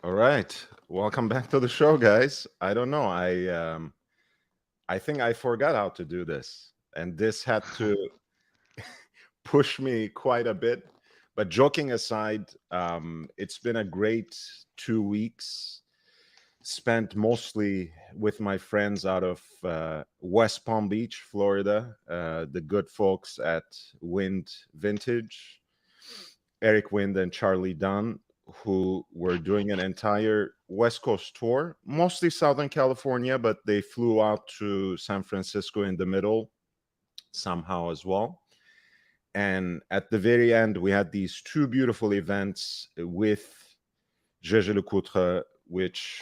All right. Welcome back to the show, guys. I don't know. I think I forgot how to do this, and this had to push me quite a bit. But joking aside, it's been a great 2 weeks spent mostly with my friends out of West Palm Beach, Florida, the good folks at Wind Vintage, Eric Wind and Charlie Dunn, who were doing an entire West Coast tour, mostly Southern California, but they flew out to San Francisco in the middle somehow as well. And at the very end, we had these two beautiful events with Gégé Lecoutre, which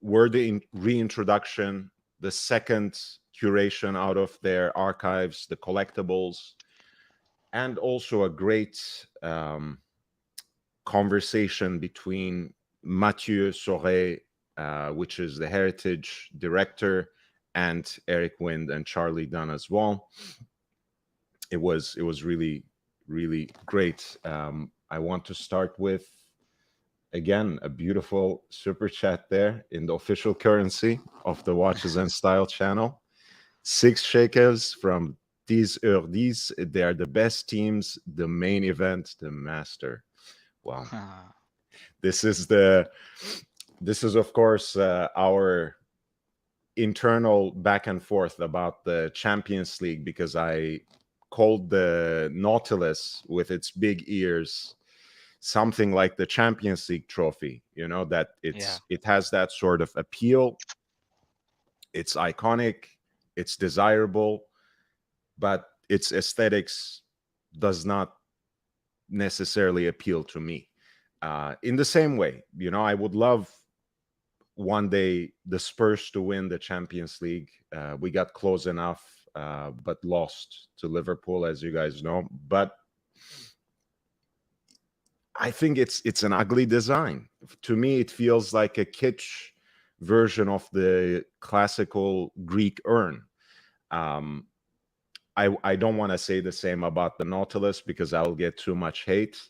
were the reintroduction, the second curation out of their archives, the collectibles, and also a great conversation between Mathieu Sauret, which is the heritage director, and Eric Wind and Charlie Dunn as well. It was really, really great. I want to start with, again, a beautiful super chat there in the official currency of the Watches and Style channel. 6 shekels from These Urdis. They are the best teams, the main event, the master. Wow. This is of course our internal back and forth about the Champions League, because I called the Nautilus with its big ears something like the Champions League trophy, that it has that sort of appeal. It's iconic, it's desirable, but its aesthetics does not necessarily appeal to me. In the same way, I would love one day the Spurs to win the Champions League. We got close enough, but lost to Liverpool, as you guys know. But I think it's an ugly design. To me, it feels like a kitsch version of the classical Greek urn. I don't want to say the same about the Nautilus because I'll get too much hate.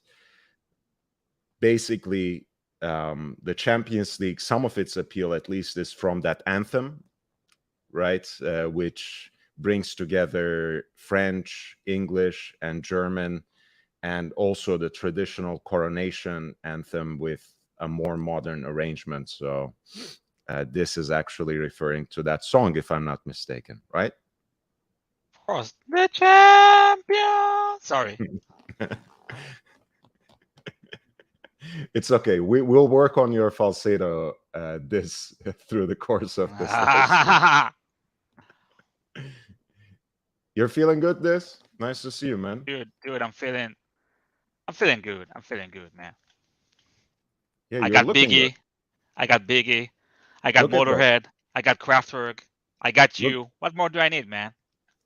Basically, the Champions League, some of its appeal at least is from that anthem, right? Which brings together French, English, and German, and also the traditional coronation anthem with a more modern arrangement. So this is actually referring to that song, if I'm not mistaken, right? Of course, the champion. Sorry. It's okay. We'll work on your falsetto this through the course of this live stream. You're feeling good, this? Nice to see you, man. Dude, I'm feeling good. I'm feeling good, man. Yeah, I you're got looking good. Biggie. I got Biggie. I got Look at that. Motorhead. I got Kraftwerk. I got Look, you. What more do I need, man?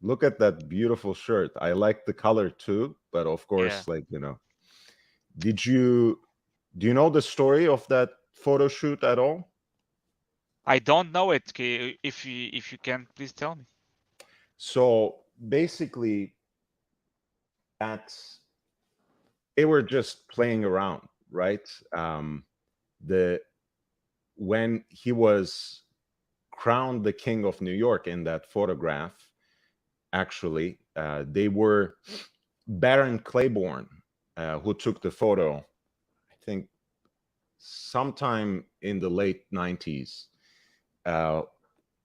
look at that beautiful shirt. I like the color too, but of course, Yeah. do you know the story of that photo shoot at all? I don't know it. If you can, please tell me. So basically, they were just playing around, right? When he was crowned the King of New York in that photograph, actually, they were Baron Claiborne, who took the photo, I think sometime in the late 90s,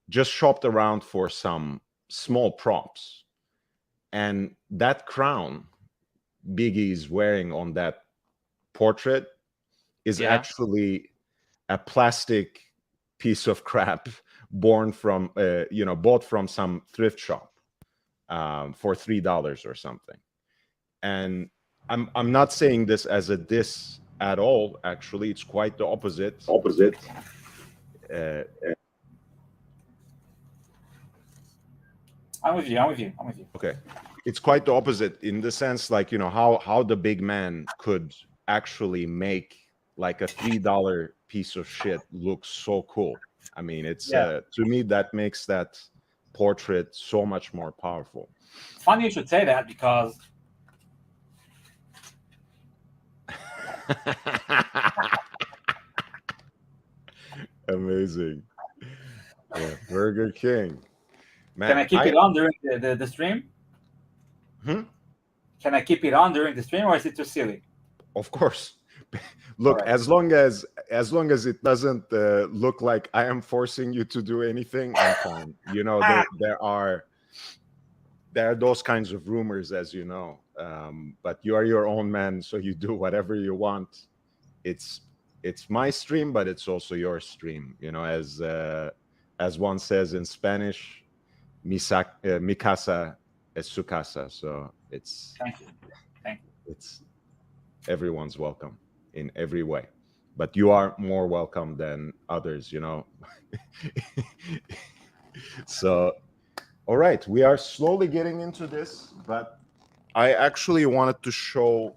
just shopped around for some small props. And that crown Biggie is wearing on that portrait is actually a plastic piece of crap bought from some thrift shop for $3 or something. And I'm not saying this as a diss at all. Actually, it's quite the opposite. I'm with you. Okay, it's quite the opposite in the sense, like, how the big man could actually make like a $3 piece of shit look so cool. I mean, it's to me that makes that portrait so much more powerful. Funny you should say that, because Amazing. Yeah, Burger King. Man, Can I keep it on during the stream? Hmm? Can I keep it on during the stream, or is it too silly? Of course. Look, Right. as long as it doesn't look like I am forcing you to do anything, I'm fine. You know, there are those kinds of rumors, as you know. But you are your own man, so you do whatever you want. It's my stream, but it's also your stream. You know, as one says in Spanish, mi casa es su casa. So it's Thank you. it's everyone's welcome in every way, but you are more welcome than others, you know. So, all right, we are slowly getting into this, but I actually wanted to show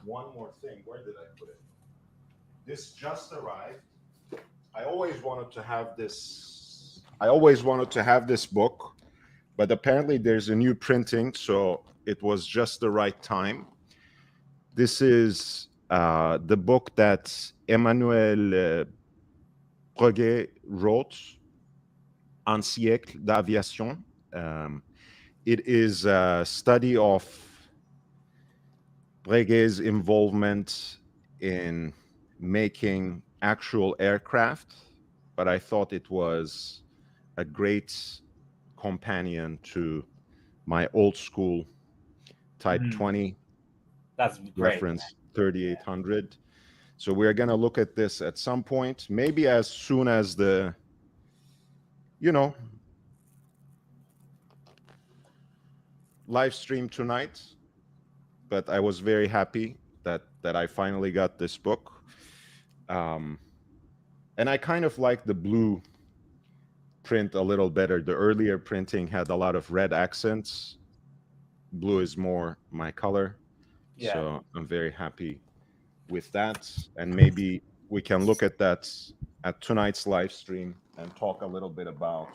one more thing. Where did I put it? This just arrived. I always wanted to have this book, but apparently there's a new printing, so it was just the right time. This is the book that Emmanuel Breguet wrote, Un siècle d'aviation. It is a study of Breguet's involvement in making actual aircraft, but I thought it was a great companion to my old school Type 20. That's great. Reference 3800. So we're going to look at this at some point, maybe as soon as the, live stream tonight. But I was very happy that I finally got this book. And I kind of like the blue print a little better. The earlier printing had a lot of red accents. Blue is more my color. Yeah. So I'm very happy with that, and maybe we can look at that at tonight's live stream and talk a little bit about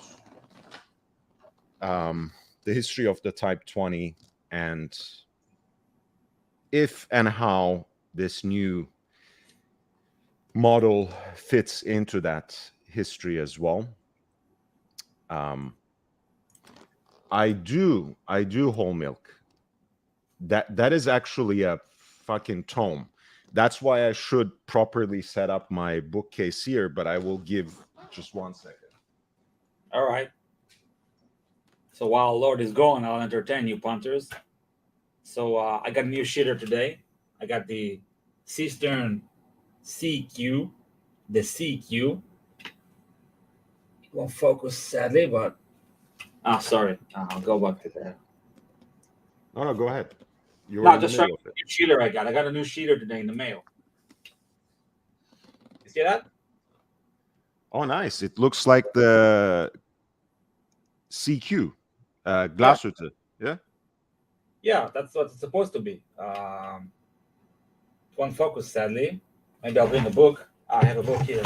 the history of the Type 20 and if and how this new model fits into that history as well. I do whole milk. That is actually a fucking tome. That's why I should properly set up my bookcase here, but I will give just 1 second. All right. So while Lord is going, I'll entertain you, punters. So I got a new sheeter today. I got the Cistern CQ, the CQ. It won't focus, sadly, but... sorry. I'll go back to that. No, go ahead. No, just showing the new sheeter I got. I got a new sheeter today in the mail. You see that? Oh, nice. It looks like the CQ, Glashütte. Yeah? Yeah, that's what it's supposed to be. It won't focus, sadly. Maybe I'll bring a book. I have a book here.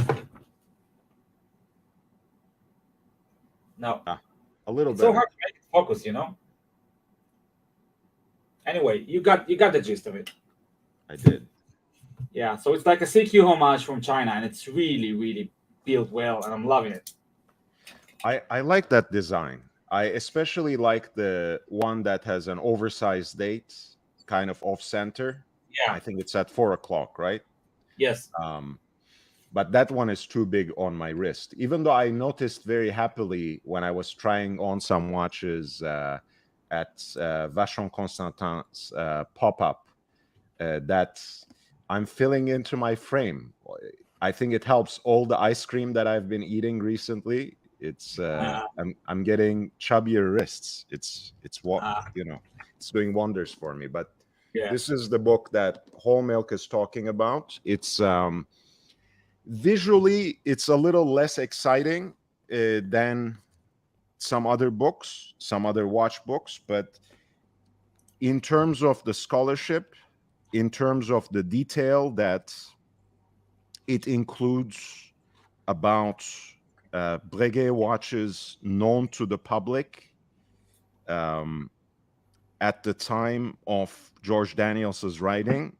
No. A little bit. It's so hard to make it focus, you know? Anyway, you got the gist of it. I did. Yeah, so it's like a CQ homage from China, and it's really, really built well, and I'm loving it. I like that design. I especially like the one that has an oversized date, kind of off center. Yeah. I think it's at 4 o'clock, right? Yes. But that one is too big on my wrist. Even though I noticed very happily when I was trying on some watches at Vacheron Constantin's pop-up that I'm filling into my frame. I think it helps all the ice cream that I've been eating recently. It's I'm getting chubbier wrists. It's what it's doing wonders for me. But this is the book that Whole Milk is talking about. It's visually it's a little less exciting than some other books, some other watch books, but in terms of the scholarship, in terms of the detail that it includes about Breguet watches known to the public at the time of George Daniels's writing,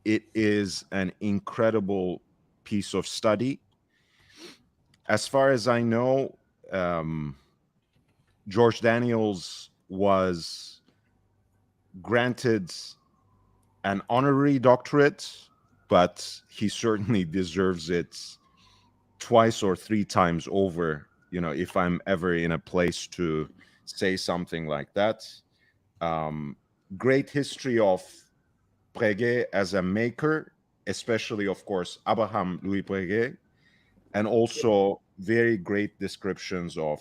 it is an incredible piece of study. as far as I know, George Daniels was granted an honorary doctorate, but he certainly deserves it twice or three times over. If I'm ever in a place to say something like that. Great history of Breguet as a maker, especially, of course, Abraham Louis Breguet, and also very great descriptions of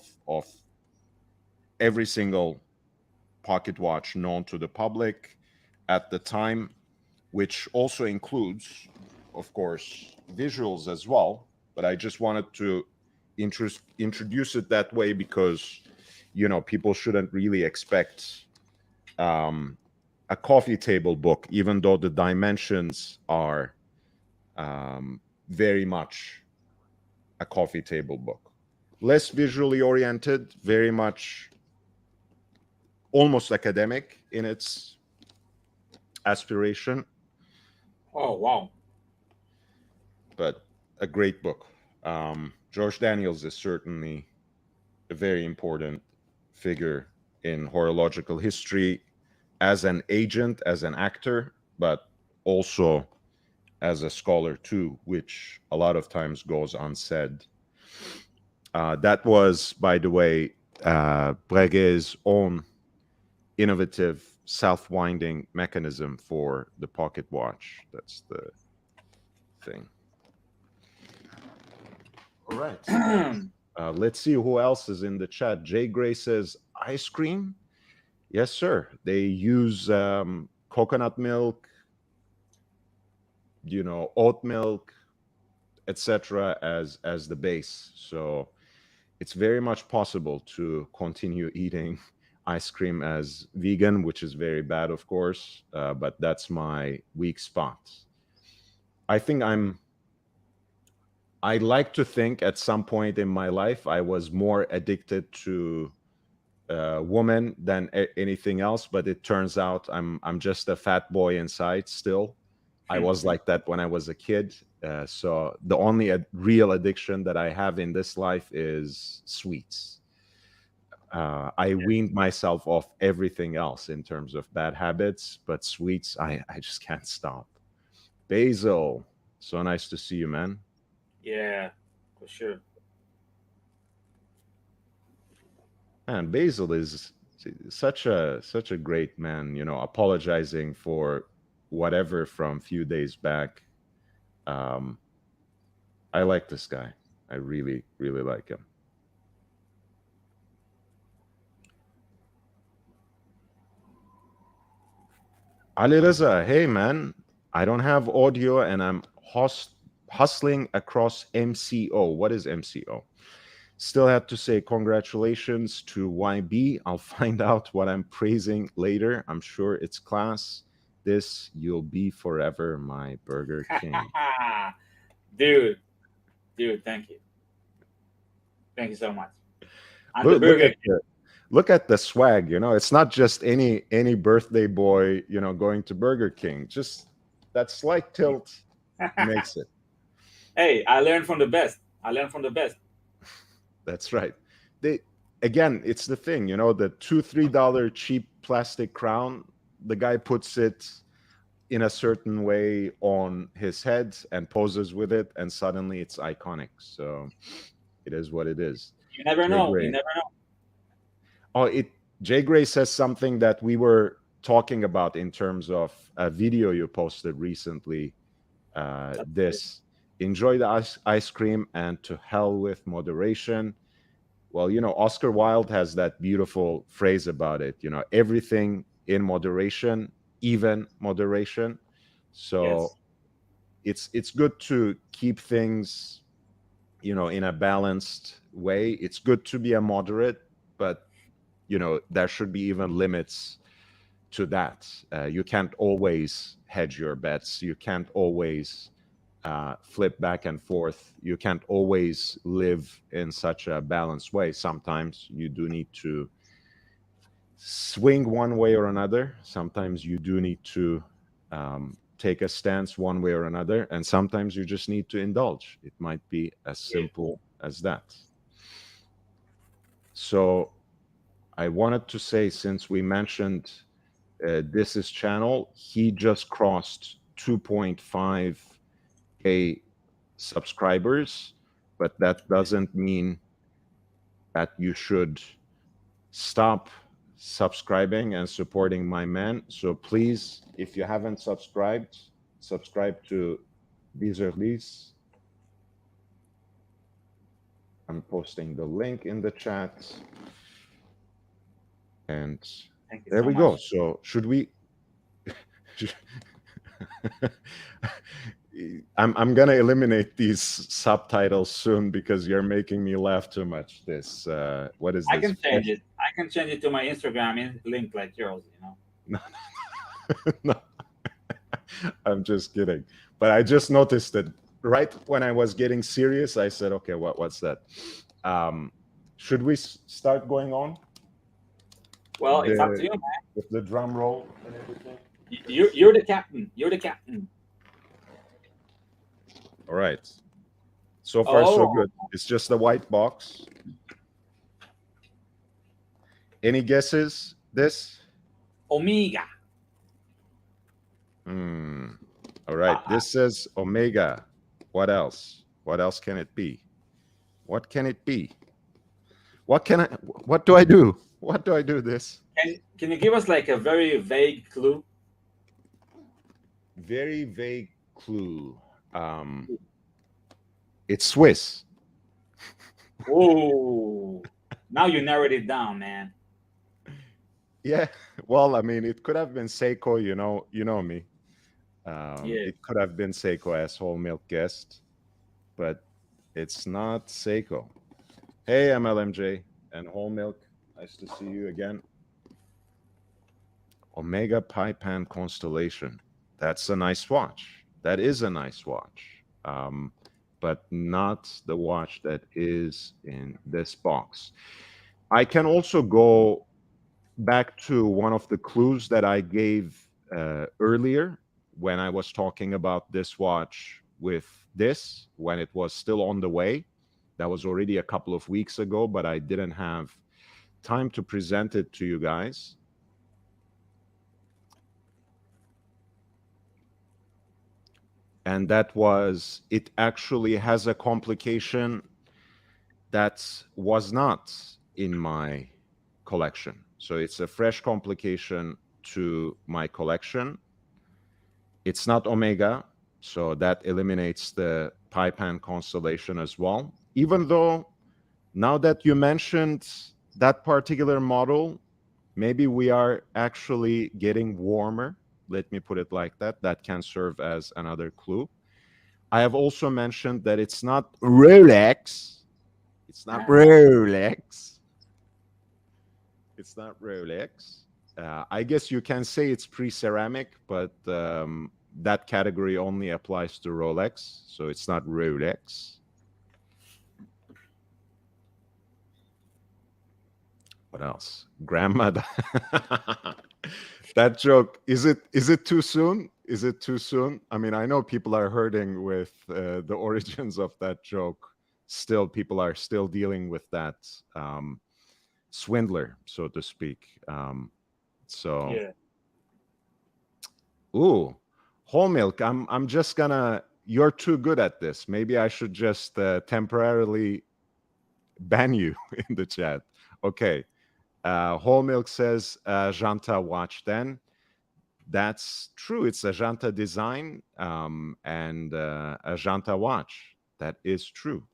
every single pocket watch known to the public at the time, which also includes, of course, visuals as well. But I just wanted to introduce it that way because, people shouldn't really expect a coffee table book, even though the dimensions are very much a coffee table book. Less visually oriented, very much almost academic in its aspiration. Oh, wow. But a great book. George Daniels is certainly a very important figure in horological history as an agent, as an actor, but also as a scholar too, which a lot of times goes unsaid. That was, by the way, Breguet's own innovative self-winding mechanism for the pocket watch. That's the thing. All right. Let's see who else is in the chat. Jay Gray says, ice cream? Yes, sir. They use coconut milk, oat milk, etc. as the base. So it's very much possible to continue eating ice cream as vegan, which is very bad, of course, but that's my weak spot. I like to think at some point in my life I was more addicted to women than anything else, but it turns out I'm just a fat boy inside still. I was like that when I was a kid. So the only real addiction that I have in this life is sweets. I weaned myself off everything else in terms of bad habits, but sweets, I just can't stop. Basil, so nice to see you, man. Yeah, for sure. Man, Basil is such a great man, apologizing for whatever from a few days back. I like this guy. I really, really like him. Ali Reza, hey man, I don't have audio and I'm hustling across MCO. What is MCO? Still have to say congratulations to YB. I'll find out what I'm praising later. I'm sure it's class. This, you'll be forever my Burger King. Dude, thank you. Thank you so much. And the Burger King. Look at the swag, it's not just any birthday boy, going to Burger King. Just that slight tilt makes it. Hey, I learned from the best. That's right. Again, it's the thing, the $2-3 cheap plastic crown, the guy puts it in a certain way on his head and poses with it, and suddenly it's iconic. So it is what it is. You never know. Oh, Jay Gray says something that we were talking about in terms of a video you posted recently. Enjoy the ice cream and to hell with moderation. Well, Oscar Wilde has that beautiful phrase about it, everything in moderation, even moderation. So yes. It's good to keep things, in a balanced way. It's good to be a moderate, but there should be even limits to that. You can't always hedge your bets. You can't always flip back and forth. You can't always live in such a balanced way. Sometimes you do need to swing one way or another. Sometimes you do need to take a stance one way or another. And sometimes you just need to indulge. It might be as simple as that. So I wanted to say, since we mentioned this is channel, he just crossed 2.5K subscribers, but that doesn't mean that you should stop subscribing and supporting my man. So please, if you haven't subscribed, subscribe to Bizerlis. I'm posting the link in the chat. And there we go. So should we I'm gonna eliminate these subtitles soon because you're making me laugh too much. This what is this? I can change it. I can change it to my Instagram link like yours, you know. No. I'm just kidding. But I just noticed that right when I was getting serious, I said, okay, what's that? Should we start going on? Well, it's up to you, man. With the drum roll and everything. You're the captain. You're the captain. All right. So far, so good. It's just a white box. Any guesses? This? Omega. All right. This says Omega. What else? What else can it be? What can it be? What do I do? What do I do this? Can you give us like a very vague clue? Very vague clue. It's Swiss. Oh, now you narrowed it down, man. Yeah. Well, I mean, it could have been Seiko. You know me. It could have been Seiko, as Whole Milk guessed, but it's not Seiko. Hey, MLMJ and Whole Milk. Nice to see you again. Omega Pi Pan Constellation. That's a nice watch. That is a nice watch, but not the watch that is in this box. I can also go back to one of the clues that I gave earlier when I was talking about this watch with this, when it was still on the way. That was already a couple of weeks ago, but I didn't have time to present it to you guys. And that was, it actually has a complication that was not in my collection. So it's a fresh complication to my collection. It's not Omega, so that eliminates the Pi Pan constellation as well. Even though, now that you mentioned that particular model, maybe we are actually getting warmer. Let me put it like that. That can serve as another clue. I have also mentioned that it's not Rolex. It's not Rolex. It's not Rolex. I guess you can say it's pre-ceramic, but that category only applies to Rolex, so it's not Rolex. What else? Grandma. That joke, is it too soon? Is it too soon? I mean, I know people are hurting with the origins of that joke. Still, people are still dealing with that swindler, so to speak. Yeah. Ooh, Whole Milk. I'm just gonna. You're too good at this. Maybe I should just temporarily ban you in the chat. Okay. Whole Milk says Genta watch. Then that's true. It's a Genta design and a Genta watch. That is true.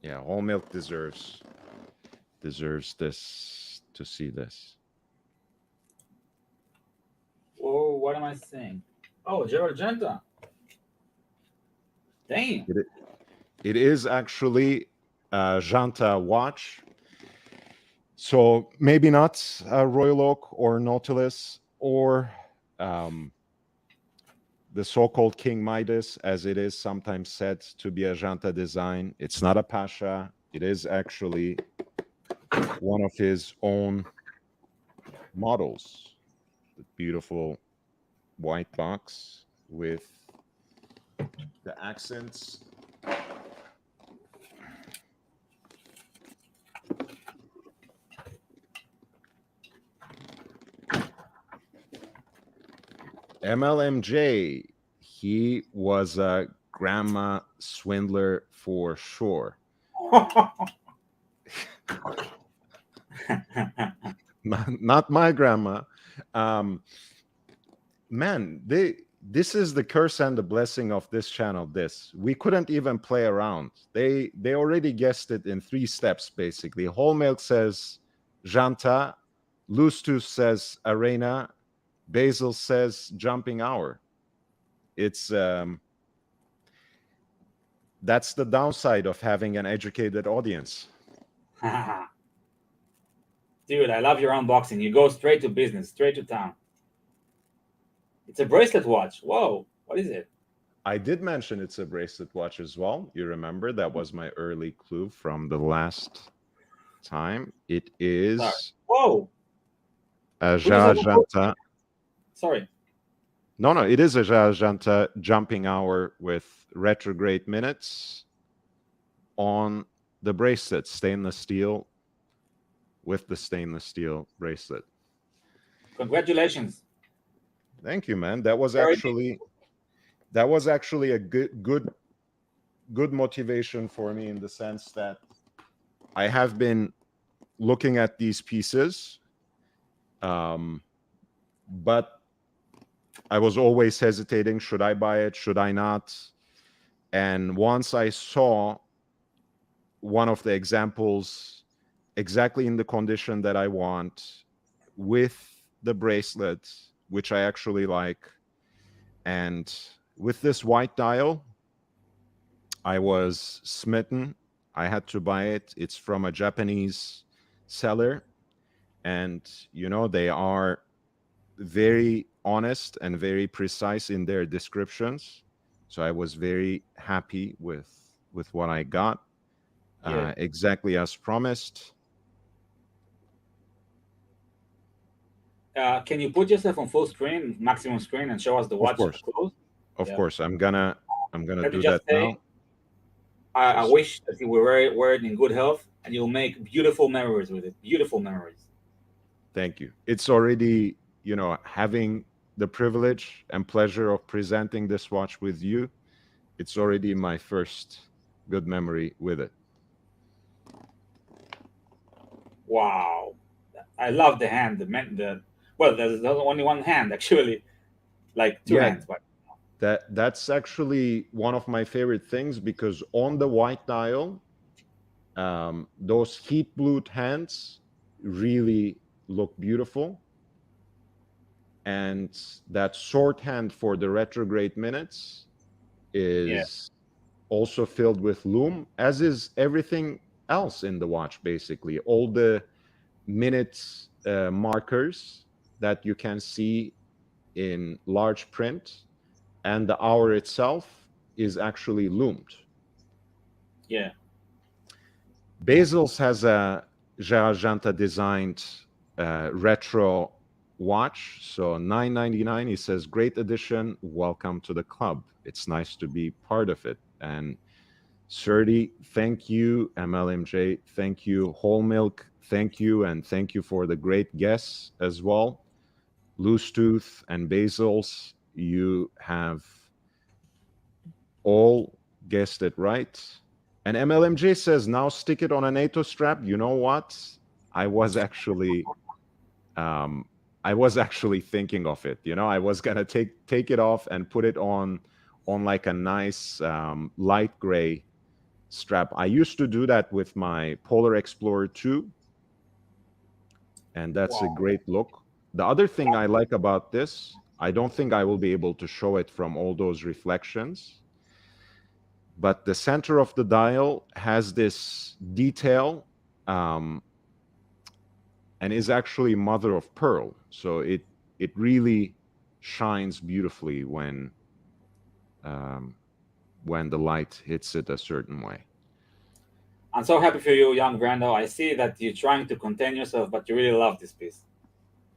Yeah, Whole Milk deserves this, to see this. Oh, what am I saying? Oh, Gérald Genta. Damn. It is actually a Genta watch. So maybe not a Royal Oak or Nautilus or the so-called King Midas, as it is sometimes said to be a Genta design. It's not a Pasha. It is actually one of his own models. The beautiful white box with the accents. MLMJ, he was a grandma swindler for sure. Not my grandma. Man, this is the curse and the blessing of this channel. We couldn't even play around. They already guessed it in 3 steps, basically. Whole Milk says Genta, Loose Tooth says Arena, Basil says Jumping Hour. It's that's the downside of having an educated audience. Dude, I love your unboxing. You go straight to business, straight to town. It's a bracelet watch. Whoa, what is it? I did mention it's a bracelet watch as well. You remember that was my early clue from the last time. It is whoa, a Gérald Genta. Sorry. No, it is a Gérald Genta Jumping Hour with retrograde minutes on the bracelet, stainless steel, with the stainless steel bracelet. Congratulations. Thank you, man. That was actually a good motivation for me, in the sense that I have been looking at these pieces, but I was always hesitating. Should I buy it? Should I not? And once I saw one of the examples exactly in the condition that I want, with the bracelet, which I actually like, and with this white dial, I was smitten. I had to buy it. It's from a Japanese seller, and they are very honest and very precise in their descriptions. So I was very happy with what I got. Yeah. Exactly as promised. Can you put yourself on full screen, maximum screen, and show us the watch close? Of course, I'm gonna do that now. I wish that you were wear it in good health, and you'll make beautiful memories with it. Beautiful memories. Thank you. It's already, having the privilege and pleasure of presenting this watch with you, it's already my first good memory with it. Wow, I love the hand. Well, there's only one hand actually, like two hands. But that's actually one of my favorite things, because on the white dial, those heat blued hands really look beautiful, and that shorthand for the retrograde minutes is also filled with lume, as is everything else in the watch. Basically, all the minutes markers that you can see in large print, and the hour itself is actually loomed. Yeah. Basil's has a Gérald Genta designed retro watch, so $9.99. He says, "Great addition. Welcome to the club. It's nice to be part of it." And Serdi, thank you. MLMJ, thank you. Whole Milk, thank you, and thank you for the great guests as well. Loose Tooth and Basil's, you have all guessed it right. And MLMJ says, "Now stick it on a NATO strap." You know what? I was actually thinking of it. I was gonna take it off and put it on like a nice light gray strap. I used to do that with my Polar Explorer 2, and that's a great look. The other thing I like about this, I don't think I will be able to show it from all those reflections, but the center of the dial has this detail, and is actually mother of pearl. So it really shines beautifully when the light hits it a certain way. I'm so happy for you, young Brando. I see that you're trying to contain yourself, but you really love this piece.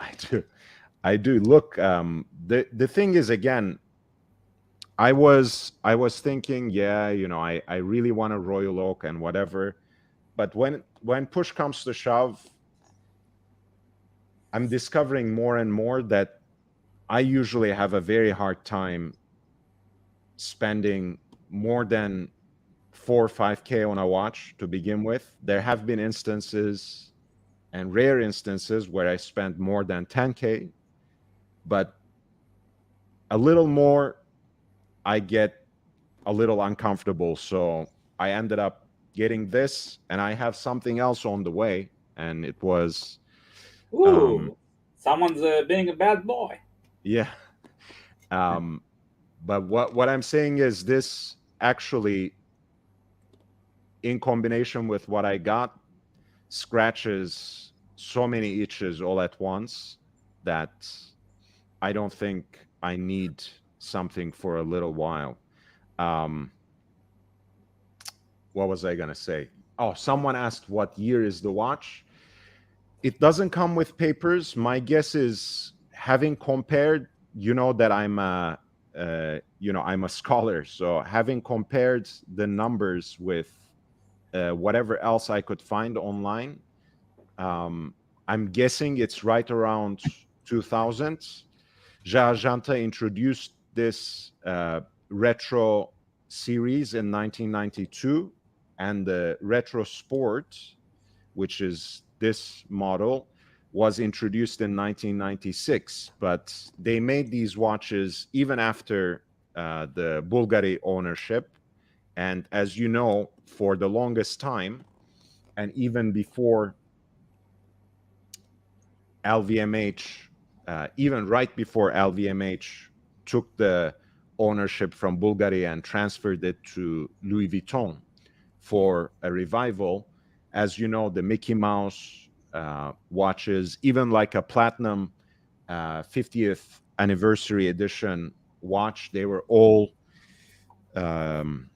I do. I do. Look, the thing is, again, I was thinking, yeah, you know, I really want a Royal Oak and whatever, but when push comes to shove, I'm discovering more and more that I usually have a very hard time spending more than 4 or 5K on a watch to begin with. There have been instances and rare instances where I spent more than 10K, but a little more, I get a little uncomfortable. So I ended up getting this, and I have something else on the way. And it was, Ooh, someone's being a bad boy. yeah. But what I'm saying is this actually, in combination with what I got, scratches so many itches all at once that I don't think I need something for a little while. What was I going to say? Oh, someone asked what year is the watch. It doesn't come with papers. My guess is, having compared, you know, that I'm I'm a scholar. So having compared the numbers with whatever else I could find online, I'm guessing it's right around 2000. Gérald Genta introduced this retro series in 1992, and the Retro Sport, which is this model, was introduced in 1996. But they made these watches even after the Bulgari ownership. And as you know, for the longest time, and even before LVMH, even right before LVMH took the ownership from Bulgari and transferred it to Louis Vuitton for a revival, as you know, the Mickey Mouse watches, even like a platinum 50th anniversary edition watch, they were all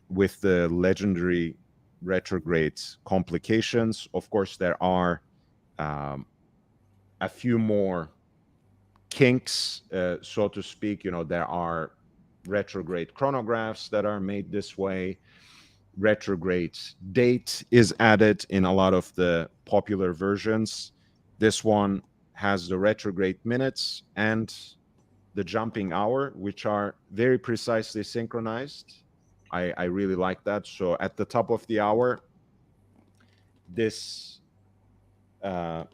with the legendary retrograde complications. Of course, there are a few more kinks, so to speak. You know, there are retrograde chronographs that are made this way. Retrograde date is added in a lot of the popular versions. This one has the retrograde minutes and the jumping hour, which are very precisely synchronized. I really like that. So at the top of the hour, this okay,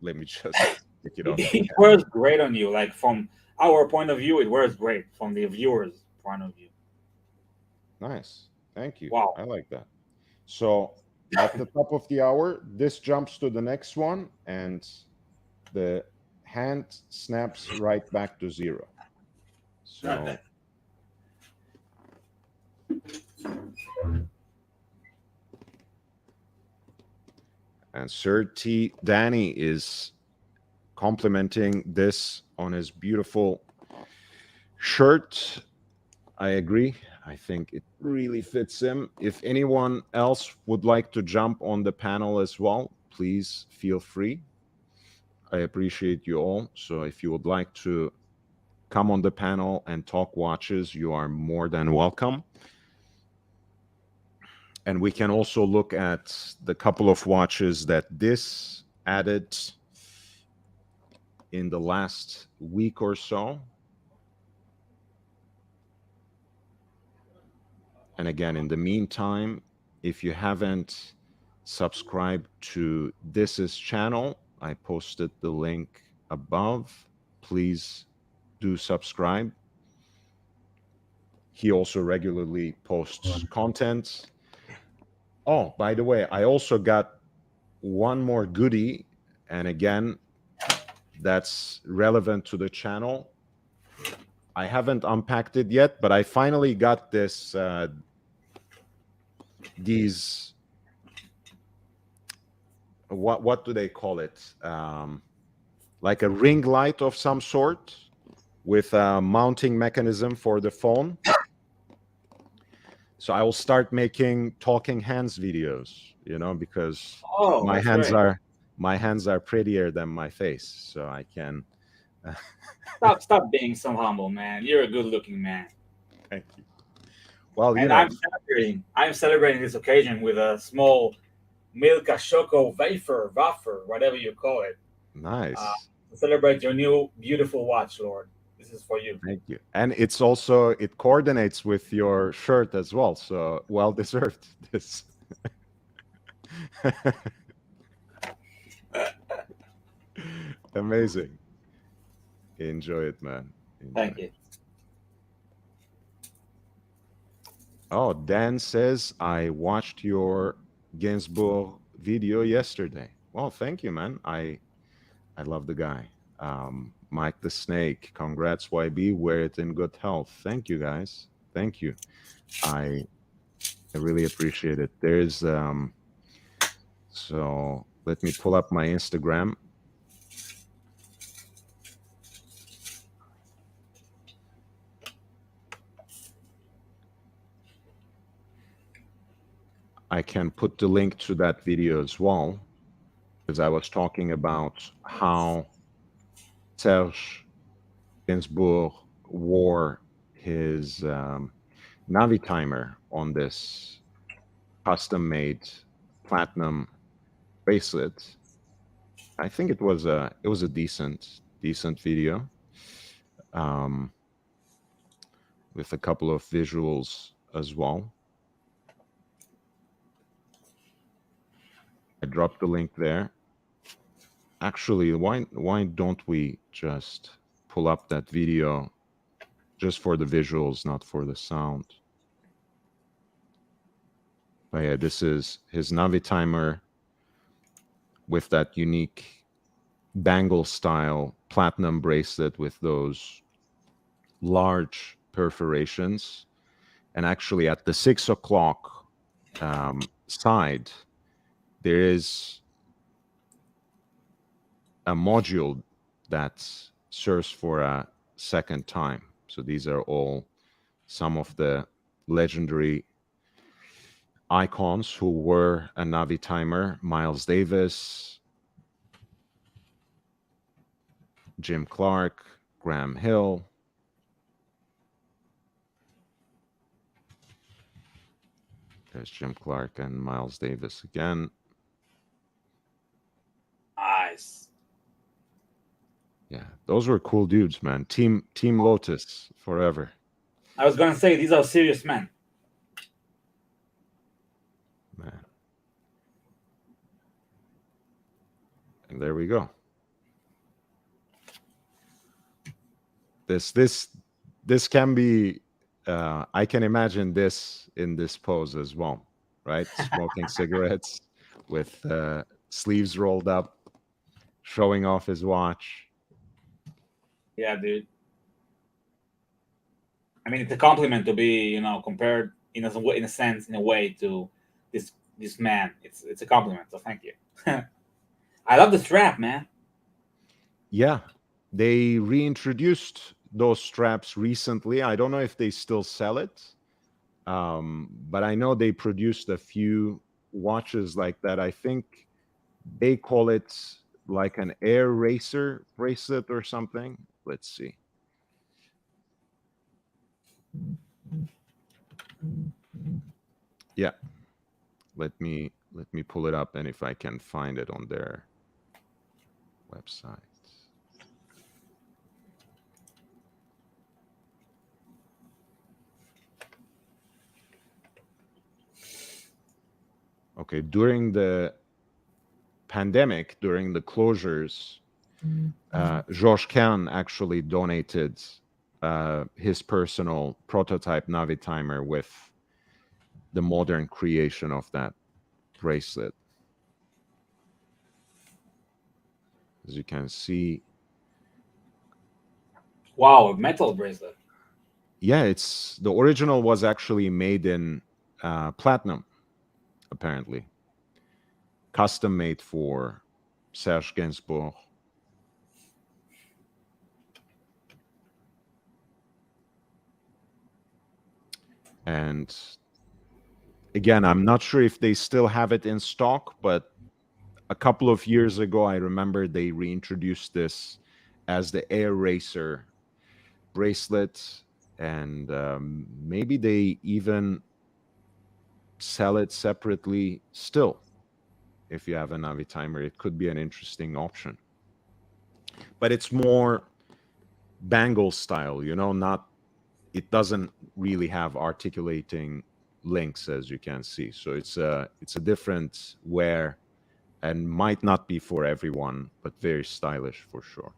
let me just pick it off. It wears great on you. Like from our point of view, it wears great. From the viewer's point of view. Nice. Thank you. Wow. I like that. So at the top of the hour, this jumps to the next one, and the hand snaps right back to 0. So and Sir T. Danny is complimenting this on his beautiful shirt. I agree. I think it really fits him. If anyone else would like to jump on the panel as well, please feel free. I appreciate you all. So if you would like to come on the panel and talk watches, you are more than welcome. And we can also look at the couple of watches that this added in the last week or so. And again, in the meantime, if you haven't subscribed to This's channel, I posted the link above. Please do subscribe. He also regularly posts content. Oh, by the way, I also got one more goodie. And again, that's relevant to the channel. I haven't unpacked it yet, but I finally got this these what do they call it, like a ring light of some sort with a mounting mechanism for the phone. So I will start making talking hands videos, you know, because my hands great. my hands are prettier than my face, so I can. Stop being so humble, man. You're a good-looking man. Thank you. Well, And I'm celebrating this occasion with a small Milka Choco wafer, whatever you call it. nice. To celebrate your new beautiful watch, Lord. This is for you. Thank you. And it's also, it coordinates with your shirt as well, so well deserved. This. Amazing. Enjoy it, man. Enjoy. Thank you. Oh, Dan says, I watched your Gainsbourg video yesterday. Well, thank you, man. I love the guy. Mike the Snake, congrats, YB. Wear it in good health. Thank you, guys. Thank you. I really appreciate it. There's so let me pull up my Instagram. I can put the link to that video as well, because I was talking about how Serge Gainsbourg wore his Navi timer on this custom-made platinum bracelet. I think it was a decent video, with a couple of visuals as well. I dropped the link there. Actually, why don't we just pull up that video just for the visuals, not for the sound? But yeah, this is his Navi timer with that unique bangle style platinum bracelet with those large perforations. And actually at the 6 o'clock side, there is a module that serves for a second time. So these are all some of the legendary icons who were a Navi timer: Miles Davis, Jim Clark, Graham Hill. There's Jim Clark and Miles Davis again. Nice. Yeah, those were cool dudes, man. Team Lotus forever. I was gonna say these are serious men. Man. And there we go. This can be I can imagine this in this pose as well, right? Smoking cigarettes with sleeves rolled up, showing off his watch. Yeah, dude. I mean, it's a compliment to be, compared in a way to this man. It's a compliment. So thank you. I love the strap, man. Yeah, they reintroduced those straps recently. I don't know if they still sell it, but I know they produced a few watches like that. I think they call it like an air racer bracelet or something. Let's see. Yeah, let me pull it up, and if I can find it on their website. Okay, during the pandemic, during the closures, Georges Kern actually donated his personal prototype Navi timer with the modern creation of that bracelet. As you can see. Wow, a metal bracelet. Yeah, the original was actually made in platinum, apparently. Custom made for Serge Gainsbourg. And again, I'm not sure if they still have it in stock, but a couple of years ago, I remember they reintroduced this as the Air Racer bracelet, and maybe they even sell it separately still. If you have a Navi timer, it could be an interesting option. But it's more bangle style, not, it doesn't really have articulating links, as you can see. So it's a different wear and might not be for everyone, but very stylish for sure.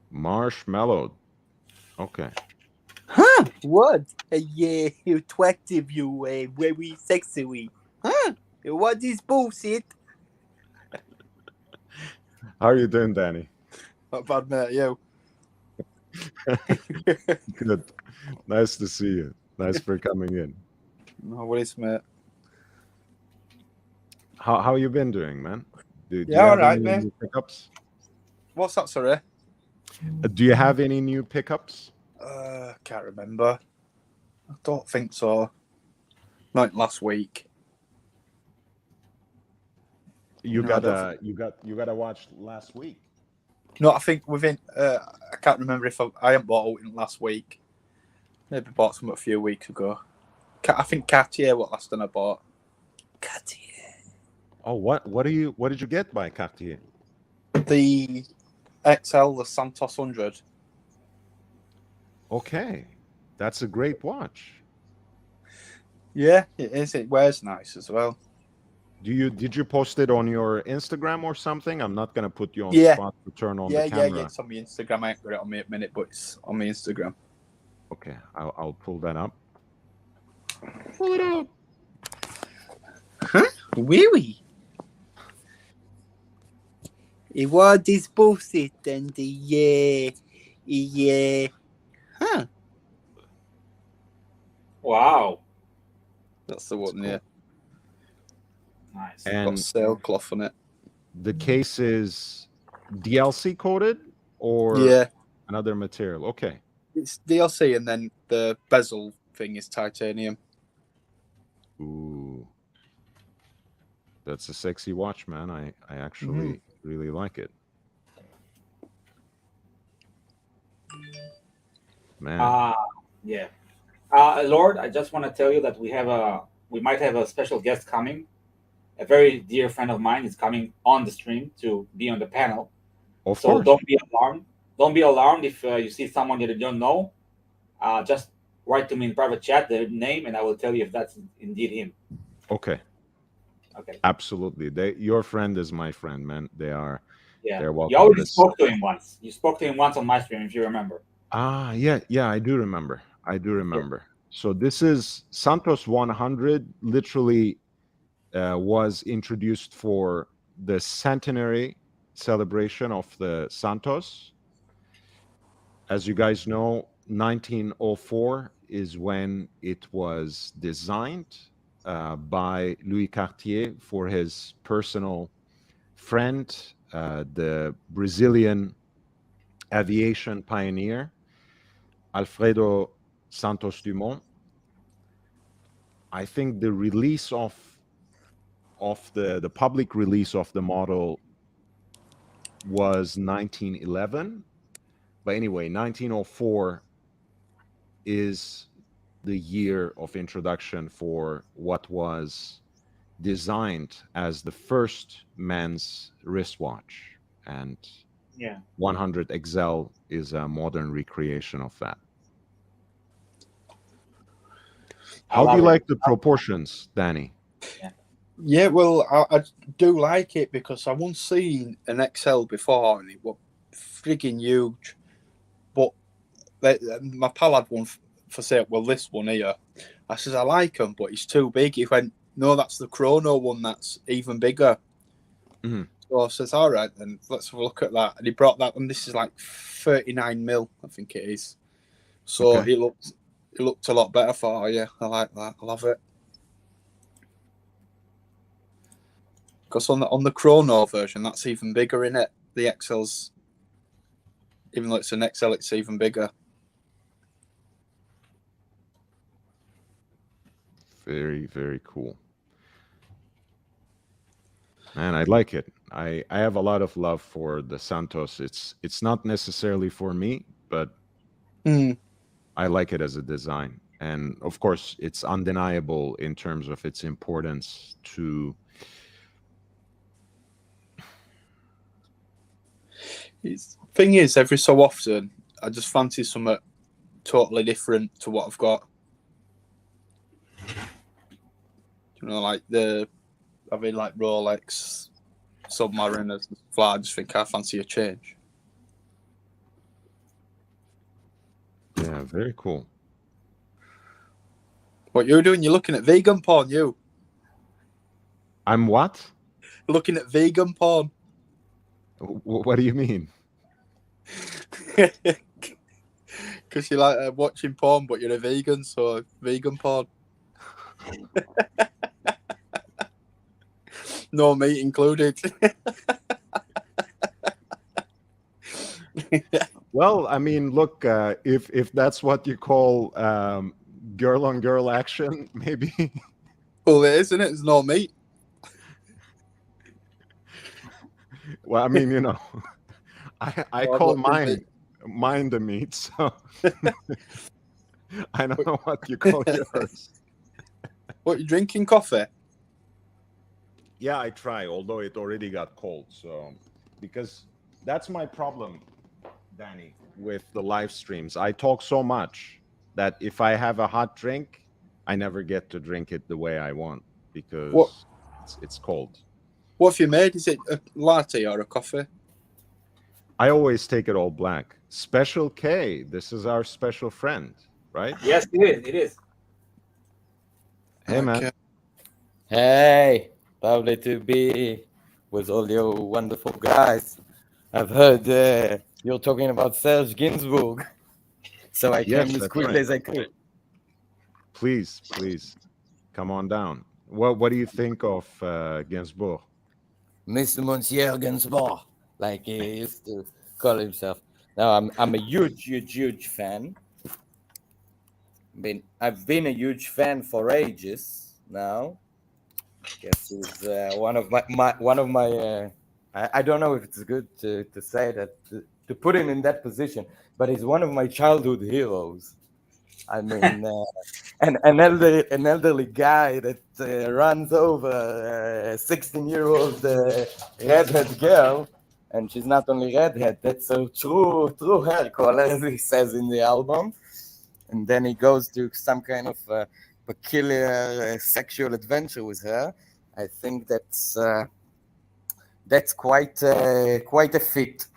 Marshmallow. Okay. Huh? What? Yeah, you attractive, you very sexy. Huh? What is bullshit? How are you doing, Danny? Not bad, mate. You? Good. Nice to see you. Nice for coming in. No worries, mate. How you been doing, man? Do you all have right, any man. new pickups? What's that, sorry? Do you have any new pickups? Can't remember. I don't think so. Not last week. You No, I gotta watch last week. No, I think within. I can't remember if I haven't bought out in last week. Maybe bought some a few weeks ago. I think Cartier what last time I bought. Cartier. Oh, what did you get by Cartier? The XL, the Santos 100. Okay, that's a great watch. Yeah, it is. It wears nice as well. Did you post it on your Instagram or something? I'm not gonna put you on Yeah. spot to turn on the camera. Yeah. It's on my Instagram. I ain't got it on me at the minute, but it's on my Instagram. Okay, I'll pull that up. Pull it up. Huh? Wee. What is bullshit and yeah. Huh? Wow. That's the one, Cool. yeah. Nice. Got And sailcloth on it. the case is DLC coated or Yeah, another material? Okay. it's DLC, and then the bezel thing is titanium. Ooh, that's a sexy watch, man. I actually really like it. Man. Yeah. Lord, I just want to tell you that we might have a special guest coming. A very dear friend of mine is coming on the stream to be on the panel. Of So course. don't be alarmed. Don't be alarmed if you see someone that you don't know. Just write to me in private chat their name, and I will tell you if that's indeed him. Okay. Okay. Absolutely. Your friend is my friend, man. They're welcome. You already spoke to him once. You spoke to him once on my stream, if you remember. Yeah, I do remember. So this is Santos 100, literally was introduced for the centenary celebration of the Santos. As you guys know, 1904 is when it was designed by Louis Cartier for his personal friend, the Brazilian aviation pioneer, Alfredo Santos Dumont. I think the release of the public release of the model was 1911. But anyway, 1904 is the year of introduction for what was designed as the first men's wristwatch. And 100 XL is a modern recreation of that. How do you like the proportions, Danny? Yeah, well, I do like it because I once seen an XL before and it was frigging huge. But my pal had one for sale. Well, this one here. I says, I like them, but it's too big. He went, no, that's the Chrono one. That's even bigger. Mm-hmm. So I says, all right, then let's have a look at that. And he brought that one. This is like 39 mil, I think it is. So Okay. it looked a lot better for you. I like that. I love it. Because on the Chrono version, that's even bigger, in it. The XL's, even though it's an XL, it's even bigger. Very, very cool. Man, I like it. I have a lot of love for the Santos. It's not necessarily for me, but I like it as a design. And of course, it's undeniable in terms of its importance to. Thing is, every so often, I just fancy something totally different to what I've got. You know, like having like Rolex, Submariners, and stuff. I just think I fancy a change. Yeah, very cool. What you're doing? You're looking at vegan porn. I'm what? Looking at vegan porn. What do you mean? Because you like watching porn, but you're a vegan, so vegan porn. No meat included. Well, I mean, look, if that's what you call girl on girl action, maybe. Well, it is, isn't it? There's no meat. Well, I mean, you know, I call mine the meat, so I don't know what you call yours. What, you drinking coffee? Yeah, I try, although it already got cold. So, because that's my problem, Danny, with the live streams. I talk so much that if I have a hot drink, I never get to drink it the way I want because it's cold. What have you made? Is it a latte or a coffee? I always take it all black. Special K, this is our special friend, right? Yes, it is. Hey, man. Okay. Hey, lovely to be with all you wonderful guys. I've heard you're talking about Serge Gainsbourg, so I came as quickly as I could. Please, come on down. What do you think of Gainsbourg? Mr. Monsieur Gainsbourg, like he used to call himself. Now I'm a huge fan. I've been a huge fan for ages now. I guess he's one of my. I don't know if it's good to say that to put him in that position, but he's one of my childhood heroes. I mean, an elderly guy that runs over a 16-year-old redhead girl, and she's not only redhead, that's a true hair color, as he says in the album. And then he goes to some kind of peculiar sexual adventure with her. I think that's quite a fit.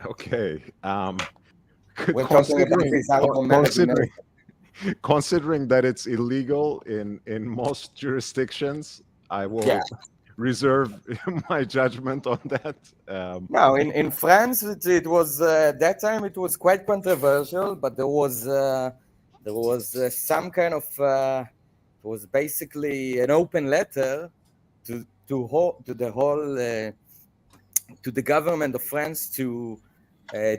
Okay. We're talking about this album. Considering that it's illegal in most jurisdictions, I will reserve my judgment on that. No, in France, it was that time it was quite controversial, but there was some kind of it was basically an open letter to the government of France to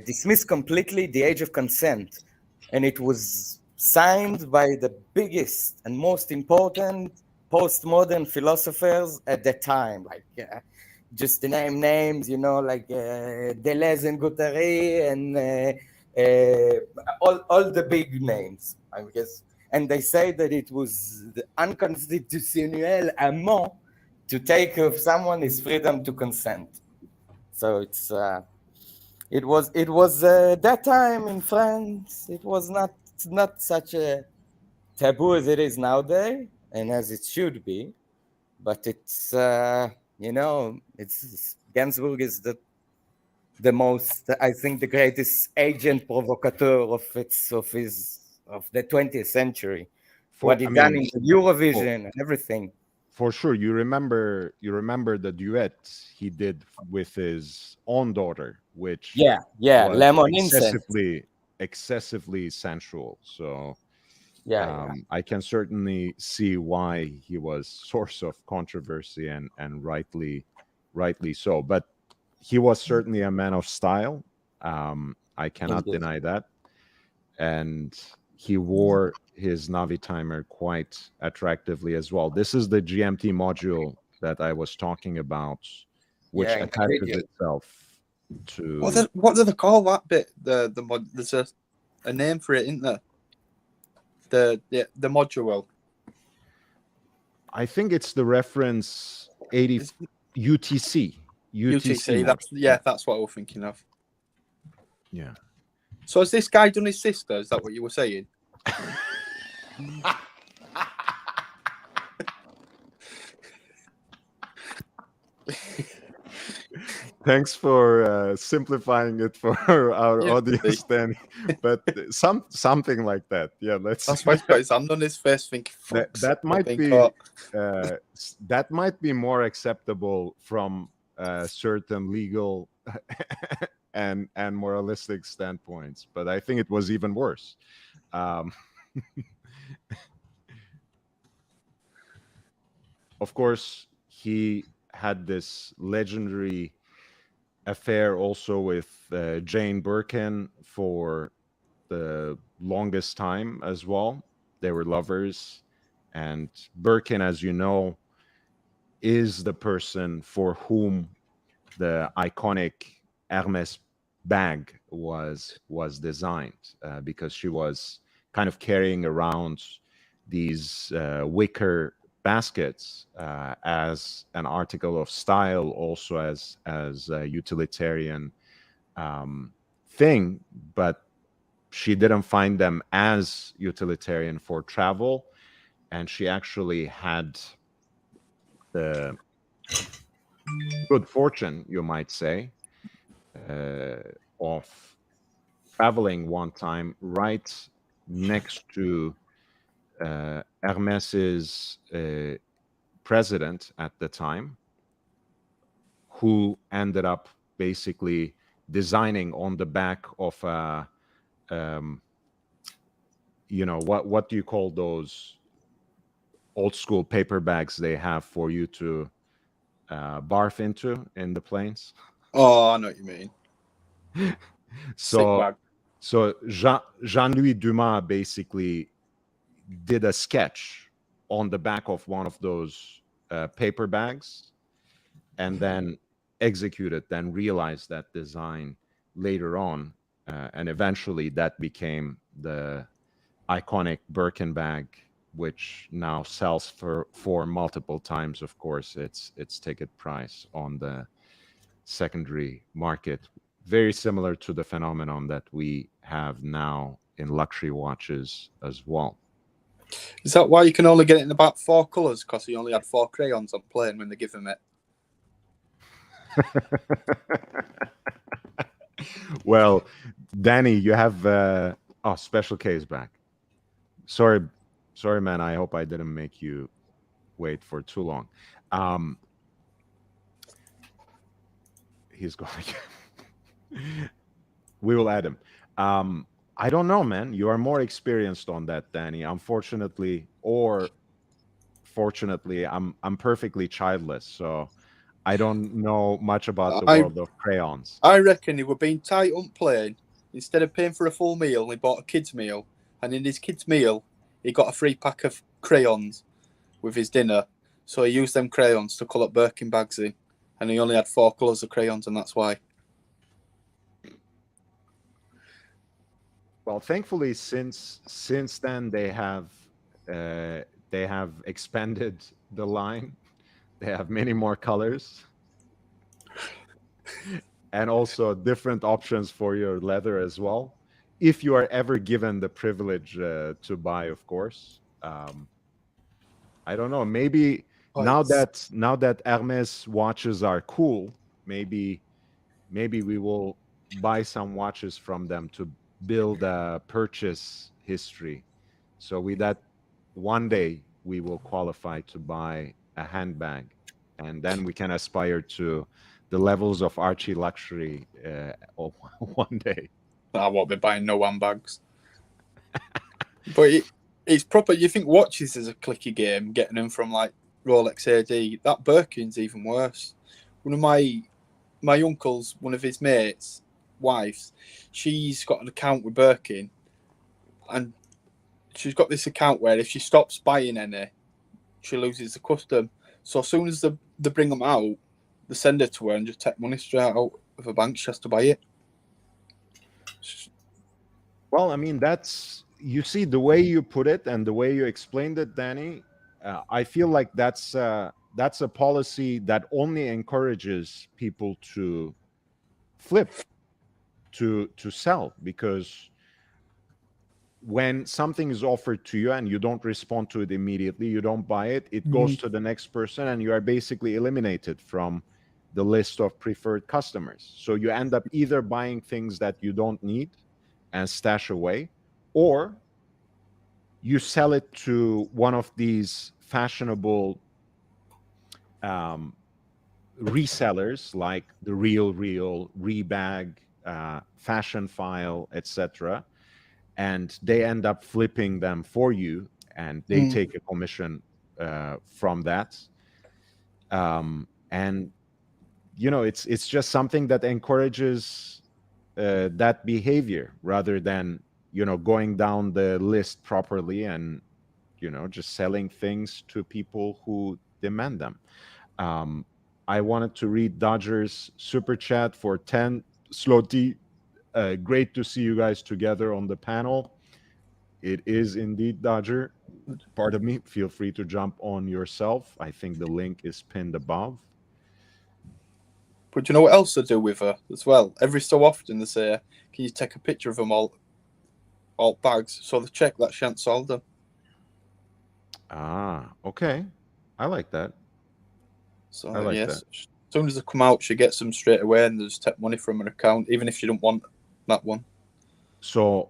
dismiss completely the age of consent, and it was signed by the biggest and most important postmodern philosophers at that time, like just to name names, you know, like Deleuze and Guattari and all the big names, I guess. And they say that it was the unconstitutionnel amant to take of someone his freedom to consent. So it was that time in France. It was not such a taboo as it is nowadays, and as it should be. But it's it's Gainsbourg is the most, I think, the greatest agent provocateur of the 20th century. What he done in the Eurovision and everything. For sure, you remember the duet he did with his own daughter, which was Lemon excessively sensual. So yeah. I can certainly see why he was source of controversy and rightly so. But he was certainly a man of style. I cannot deny that, and he wore his Navi timer quite attractively as well. This is the GMT module that I was talking about, which Yeah, attaches Canadian. itself to. What do they call that bit? The mod. There's a name for it, isn't there? The module. I think it's the reference 80 UTC. UTC. module. That's what I was thinking of. Yeah. So has this guy done his sister? Is that what you were saying? Thanks for simplifying it for our Yeah, audience, then. But something like that. Yeah, let's. That's why he's got his hand on his face, thinking, that might been be caught. that might be more acceptable from certain legal and moralistic standpoints, but I think it was even worse. Of course, he had this legendary affair also with Jane Birkin for the longest time as well. They were lovers, and Birkin, as you know, is the person for whom the iconic Hermes bag was designed, because she was kind of carrying around these wicker baskets as an article of style, also as a utilitarian thing, but she didn't find them as utilitarian for travel, and she actually had the good fortune, you might say, of traveling one time right next to Hermes's president at the time, who ended up basically designing on the back of a what do you call those old school paper bags they have for you to barf into in the planes? Oh, I know what you mean. So Jean-Louis Dumas basically did a sketch on the back of one of those paper bags, and then realized that design later on, and eventually that became the iconic Birkin bag, which now sells for multiple times, of course, its ticket price on the secondary market. Very similar to the phenomenon that we have now in luxury watches as well. Is that why you can only get it in about 4 colours? Because he only had 4 crayons on plane when they give him it. Well, Danny, you have special case back. Sorry, man. I hope I didn't make you wait for too long. He's going again. We will add him. I don't know, man. You are more experienced on that, Danny. Unfortunately, or fortunately, I'm perfectly childless, so I don't know much about the world of crayons. I reckon he were being tight on plane. Instead of paying for a full meal, he bought a kid's meal, and in his kid's meal, he got a free pack of crayons with his dinner. So he used them crayons to colour Birkin bags in, and he only had 4 colours of crayons, and that's why. Well, thankfully, since then they have expanded the line. They have many more colors, and also different options for your leather as well, if you are ever given the privilege to buy, of course. I don't know. Maybe now that Hermes watches are cool, maybe we will buy some watches from them to build a purchase history. So with that, one day we will qualify to buy a handbag, and then we can aspire to the levels of Archie luxury one day. I won't be buying no handbags. But it's proper. You think watches is a clicky game, getting them from like Rolex AD. That Birkin's even worse. One of my uncle's, one of his mates' wives, she's got an account with Birkin, and she's got this account where if she stops buying any, she loses the custom. So as soon as they bring them out, they send it to her and just take money straight out of her bank. She has to buy it. Well, I mean, that's, you see, the way you put it and the way you explained it, Danny, I feel like that's a policy that only encourages people to flip, to sell, because when something is offered to you and you don't respond to it immediately, you don't buy it, it goes to the next person, and you are basically eliminated from the list of preferred customers. So you end up either buying things that you don't need and stash away, or you sell it to one of these fashionable resellers like the Real, Rebag, Fashion File, etc., and they end up flipping them for you, and they take a commission from that. And you know, it's just something that encourages that behavior, rather than, you know, going down the list properly and, you know, just selling things to people who demand them. I wanted to read Dodger's super chat for 10 Sloti. Great to see you guys together on the panel. It is indeed, Dodger. Pardon me. Feel free to jump on yourself. I think the link is pinned above. But do you know what else they do with her as well? Every so often they say, "Can you take a picture of them all bags?" So they check that she hasn't sold them. Ah, okay. I like that. So I like yes, that. as soon as they come out, she gets them straight away, and they just take money from her account, even if she don't want that one. So,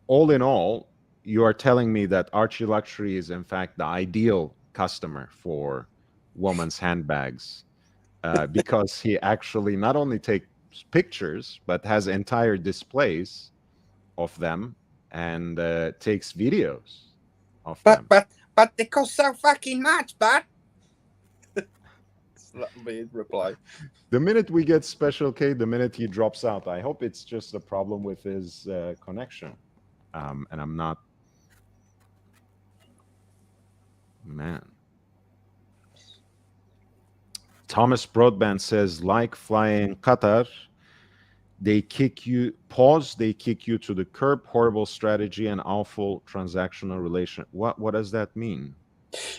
all in all, you are telling me that Archie Luxury is in fact the ideal customer for women's handbags, because he actually not only takes pictures but has entire displays of them, and takes videos of them. But they cost so fucking much, but that'll be his reply. The minute we get Special K, the minute he drops out, I hope it's just a problem with his connection. And I'm not, man. Thomas Broadband says, like flying Qatar, they kick you, they kick you to the curb, horrible strategy and awful transactional relation. What does that mean?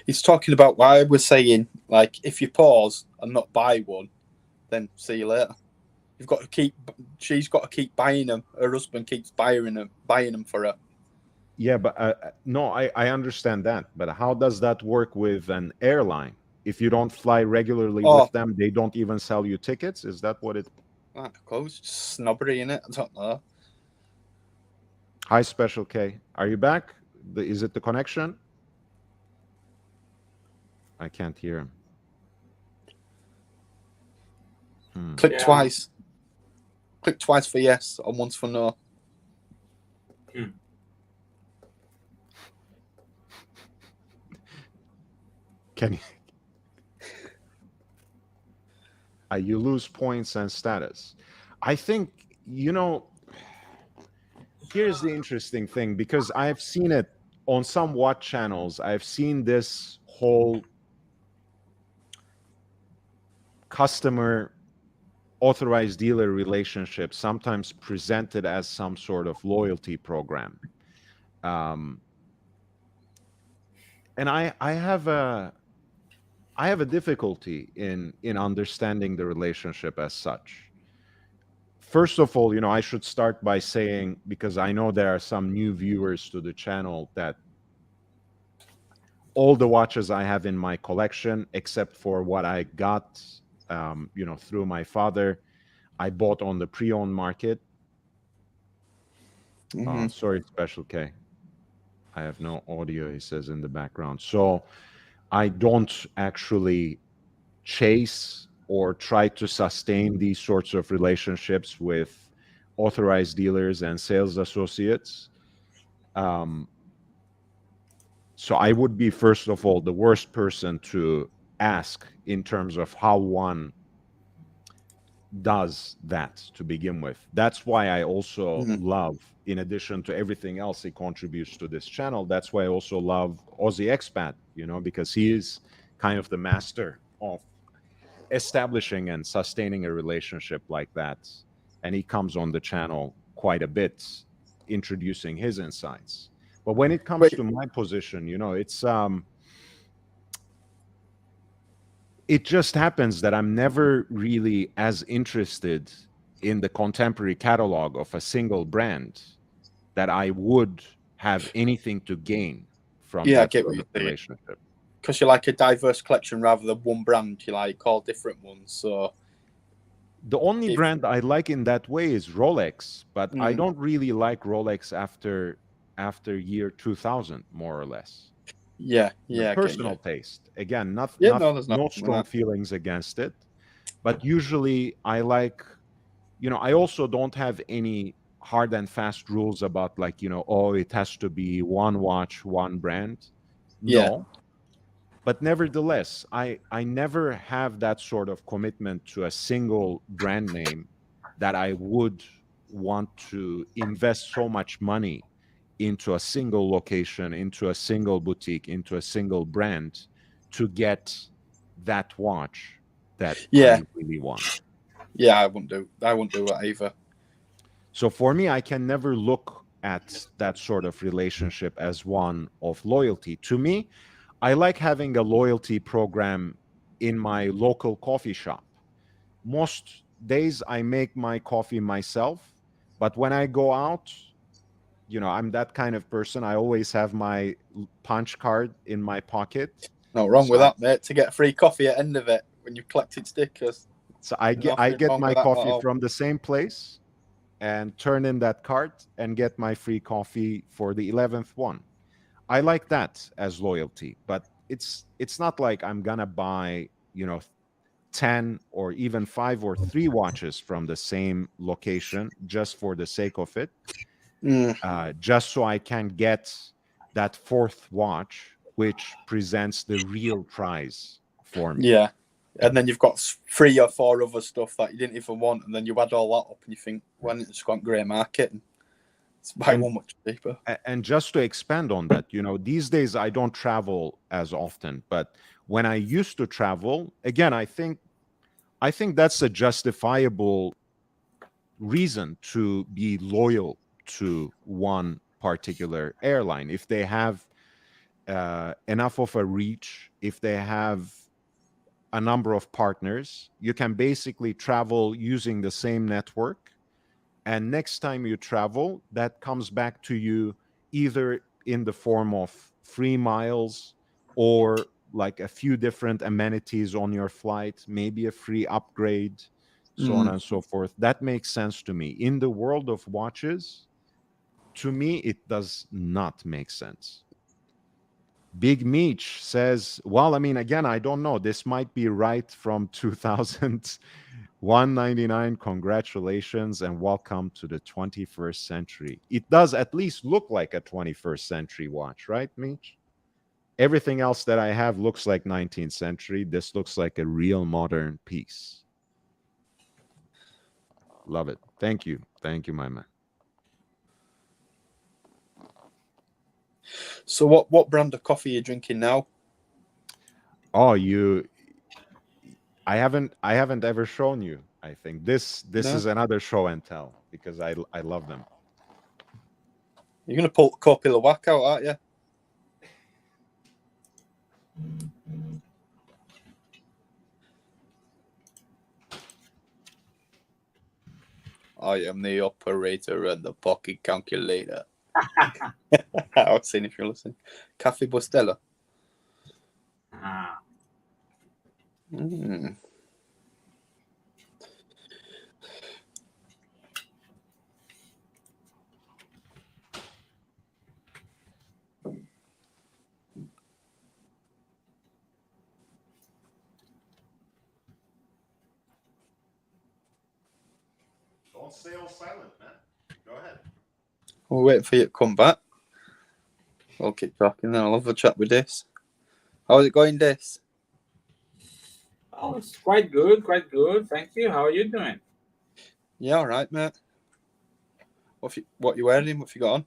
He's talking about why we're saying, like, if you pause and not buy one, then see you later. You've got to keep. She's got to keep buying them. Her husband keeps buying them for her. Yeah, but no, I understand that. But how does that work with an airline? If you don't fly regularly with them, they don't even sell you tickets? Is that what it... I suppose snobbery, innit? I don't know. Hi, Special K. Are you back? Is it the connection? I can't hear him. Click twice. Click twice for yes and once for no. Can you... you lose points and status. I think, you know, here's the interesting thing, because I've seen it on some watch channels. I've seen this whole customer authorized dealer relationship sometimes presented as some sort of loyalty program. And I have a difficulty in understanding the relationship as such. First of all, you know, I should start by saying, because I know there are some new viewers to the channel, that all the watches I have in my collection, except for what I got, you know, through my father, I bought on the pre-owned market. Sorry, Special K. I have no audio, he says in the background. So I don't actually chase or try to sustain these sorts of relationships with authorized dealers and sales associates. So I would be, first of all, the worst person to ask in terms of how one does that to begin with. That's why I also Mhm. love, in addition to everything else he contributes to this channel, that's why I also love Aussie Expat, because he is kind of the master of establishing and sustaining a relationship like that. And he comes on the channel quite a bit, introducing his insights. But when it comes to my position, it just happens that I'm never really as interested in the contemporary catalog of a single brand that I would have anything to gain from Yeah, I that get sort what of you're saying. relationship. Because you like a diverse collection rather than one brand. You like all different ones. So The only If- brand I like in that way is Rolex, but I Mm. don't really like Rolex after year 2000, more or less. yeah, I get Personal you. taste. Again, Yeah, no, there's no nothing strong wrong with feelings against it. But usually I like, I also don't have any hard and fast rules about like, oh, it has to be one watch, one brand. Yeah. No. But nevertheless, I never have that sort of commitment to a single brand name that I would want to invest so much money into a single location, into a single boutique, into a single brand to get that watch that Yeah. I really want. Yeah, I wouldn't do that either. So for me, I can never look at that sort of relationship as one of loyalty. To me, I like having a loyalty program in my local coffee shop. Most days I make my coffee myself, but when I go out, I'm that kind of person. I always have my punch card in my pocket. No wrong So with that, mate. To get a free coffee at the end of it when you've collected stickers. So I Nothing get wrong my with that at coffee all. from the same place and turn in that card and get my free coffee for the 11th one. I like that as loyalty, but it's not like I'm gonna buy 10 or even 5 or 3 watches from the same location just for the sake of it, just so I can get that 4th watch, which presents the real prize for me. Yeah. And then you've got 3 or 4 other stuff that you didn't even want, and then you add all that up and you think, why didn't it's gone grey market? And it's buy one much cheaper. And just to expand on that, these days I don't travel as often, but when I used to travel, again, I think that's a justifiable reason to be loyal to one particular airline. If they have enough of a reach, if they have a number of partners, you can basically travel using the same network. And next time you travel, that comes back to you either in the form of free miles or like a few different amenities on your flight, maybe a free upgrade, so on and so forth. That makes sense to me. In the world of watches, to me, it does not make sense. Big Meech says, well, I mean, again, I don't know. This might be right from 2000. 199, congratulations and welcome to the 21st century. It does at least look like a 21st century watch, right, Meech? Everything else that I have looks like 19th century. This looks like a real modern piece. Love it. Thank you, my man. So what brand of coffee are you drinking now? Oh, I haven't ever shown you. I think this is another show and tell because I love them. You're gonna pull Copilla Whack out, aren't you? I am the operator and the pocket calculator. I was saying if you're listening. Cafe Bustelo. Don't stay all silent, man. Go ahead. We're waiting for you to come back. I'll keep talking then. I'll have a chat with this. How's it going, Des? Oh, it's quite good, quite good. Thank you. How are you doing? Yeah, all right, mate. What you wearing? What you got on?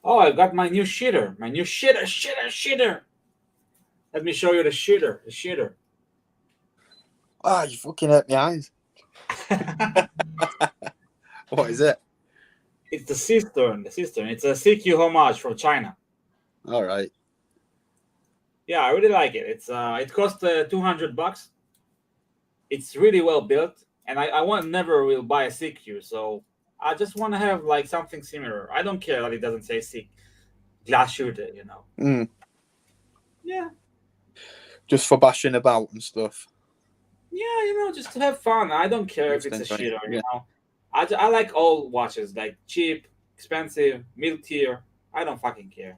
Oh, I got my new shitter. My new shitter. Let me show you the shitter. Ah, you fucking hurt my eyes. What is it? It's the cistern. It's a CQ homage from China. All right. Yeah, I really like it. It cost $200. It's really well built, and I never will buy a CQ, so I just want to have like something similar. I don't care that it doesn't say CQ glass shooter, you know. Mm. Yeah, Just for bashing about and stuff. yeah, you know, just to have fun. I don't care if Just it's a enjoy it, shitter, you yeah. know. I like all watches, like cheap, expensive, mid tier. I don't fucking care.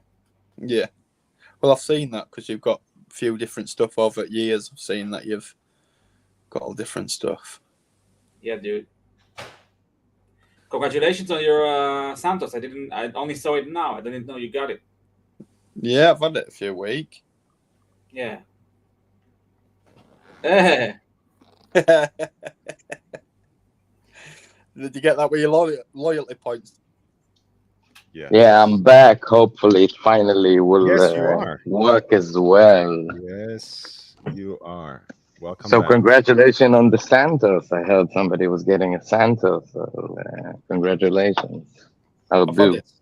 Yeah. Well, I've seen that because you've got a few different stuff over years. I've seen that you've got all different stuff. Yeah, dude. Congratulations on your Santos. I only saw it now. I didn't know you got it. Yeah, I've had it a few weeks. Yeah. Eh. Did you get that with your loyalty points? Yeah. Yeah, I'm back. Hopefully, it finally will Yes, you are. work as well. Yes, you are. Welcome So, back. congratulations on the Santos. I heard somebody was getting a Santos. So, congratulations. I'll I've had do. it.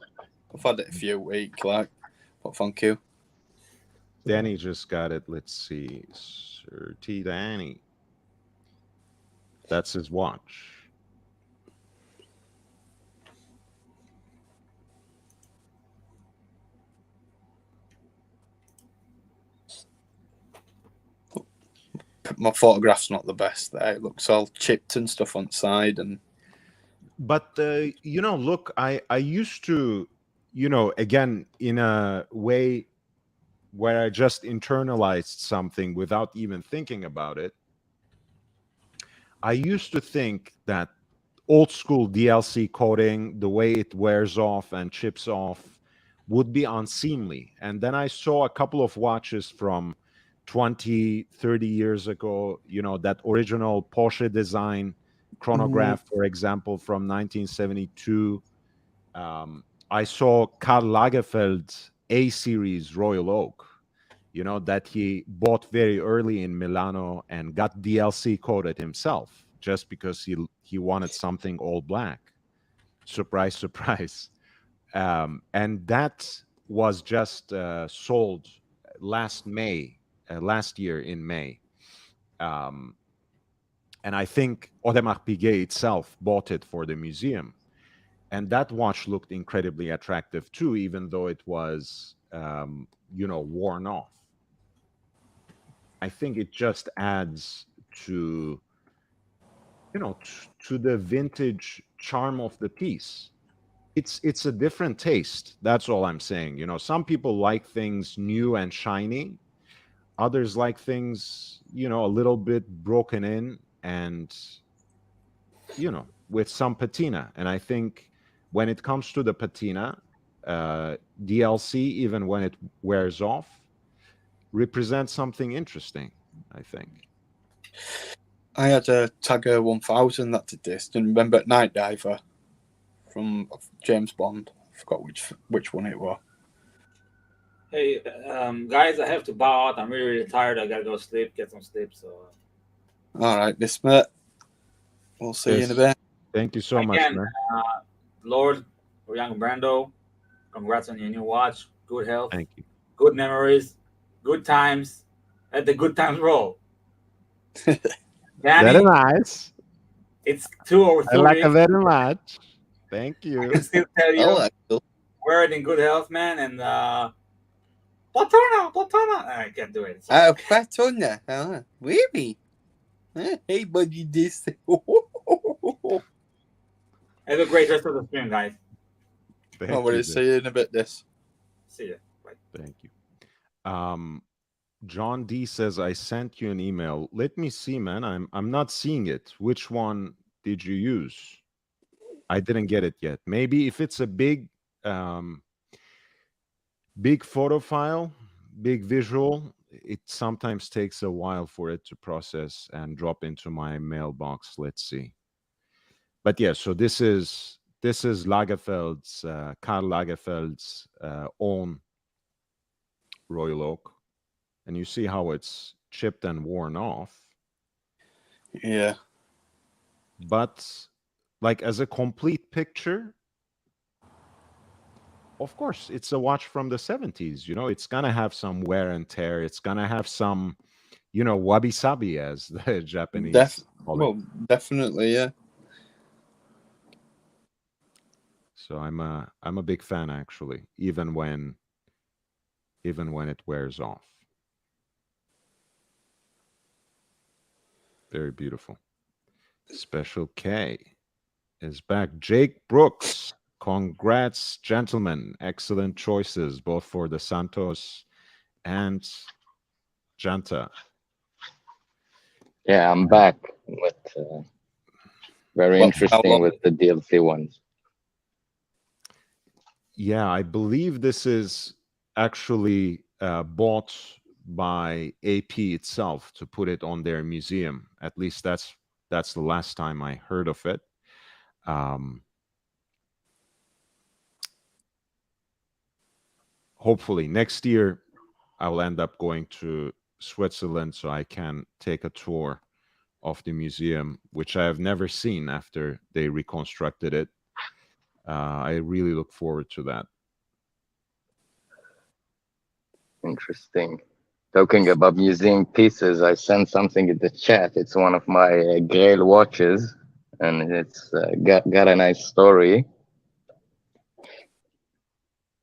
I've had it a few weeks, like. But thank you. Danny just got it. Let's see. Sir T. Danny. That's his watch. My photograph's not the best there. It looks all chipped and stuff on the side. And But look, I used to, again, in a way where I just internalized something without even thinking about it. I used to think that old school DLC coating, the way it wears off and chips off, would be unseemly. And then I saw a couple of watches from 20, 30 years ago, that original Porsche design chronograph, for example, from 1972. I saw Karl Lagerfeld's A series Royal Oak, that he bought very early in Milano and got DLC coated himself just because he wanted something all black. Surprise, surprise. And that was just sold last year in May. And I think Audemars Piguet itself bought it for the museum. And that watch looked incredibly attractive too, even though it was, worn off. I think it just adds to, to the vintage charm of the piece. It's a different taste. That's all I'm saying. Some people like things new and shiny. Others like things, a little bit broken in and, with some patina. And I think when it comes to the patina, DLC, even when it wears off, represents something interesting, I think. I had a Tiger 1000 that did this. Do you remember Night Diver from James Bond? I forgot which one it was. Hey, guys, I have to bow out. I'm really, really tired. I gotta go sleep, get some sleep. So, All right, this mate. We'll see you in a bit. Thank you so much, again, man. Lord, for young Brando, congrats on your new watch. Good health, Thank you. good memories, good times. Let the good times roll. Danny, Very nice. it's 2 or 3 I like it weeks. very much. Thank I you. can still tell you, Oh, wear it in good health, man. And Platona. I can't do it. Platona. Really? Hey, buddy, this. Have a great rest of the stream, guys. Thank I you, will Dave. see you in a bit. This. See ya. Bye. Thank you. John D says, I sent you an email. Let me see, man. I'm not seeing it. Which one did you use? I didn't get it yet. Maybe if it's a big photo file, big visual, it sometimes takes a while for it to process and drop into my mailbox. Let's see. But yeah, so this is Lagerfeld's, Karl Lagerfeld's own Royal Oak, and you see how it's chipped and worn off. Yeah. But like as a complete picture, of course, it's a watch from the 70s. You know, it's gonna have some wear and tear. It's gonna have some, you know, wabi sabi, as the Japanese call it. Well, definitely, yeah. So I'm a big fan, actually, even when it wears off. Very beautiful. Special K is back. Jake Brooks. Congrats, gentlemen. Excellent choices, both for the Santos and Genta. Yeah, I'm back with very Well, interesting with the DLC ones. Yeah, I believe this is actually bought by AP itself to put it on their museum. At least that's the last time I heard of it. Hopefully next year I will end up going to Switzerland so I can take a tour of the museum, which I have never seen after they reconstructed it. I really look forward to that. Interesting. Talking about museum pieces, I sent something in the chat. It's one of my Grail watches, and it's got a nice story.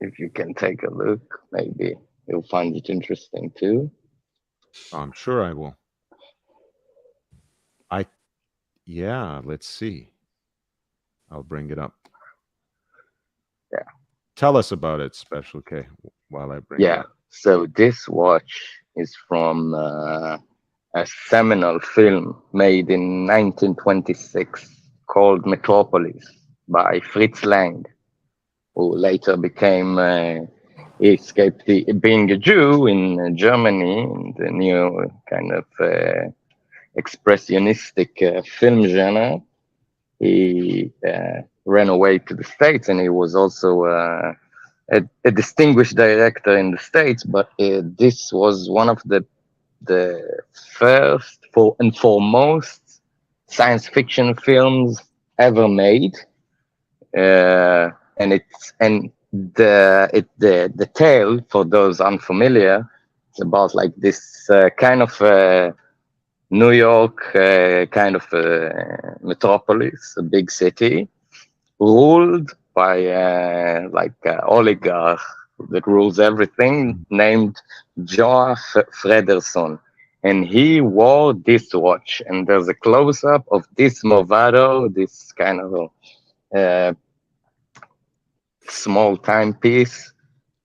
If you can take a look, maybe you'll find it interesting too. I'm sure I will. Yeah, let's see. I'll bring it up. Yeah. Tell us about it, Special K, while I bring it up. So this watch is from a seminal film made in 1926 called Metropolis by Fritz Lang, who later became, he escaped being a Jew in Germany in the new kind of expressionistic film genre. He ran away to the States, and he was also a distinguished director in the States, but this was one of the first and foremost science fiction films ever made. And the tale, for those unfamiliar, it's about like this kind of New York kind of metropolis, a big city, ruled by oligarch that rules everything, named Joa Frederson. And he wore this watch, and there's a close-up of this Movado, this kind of small timepiece,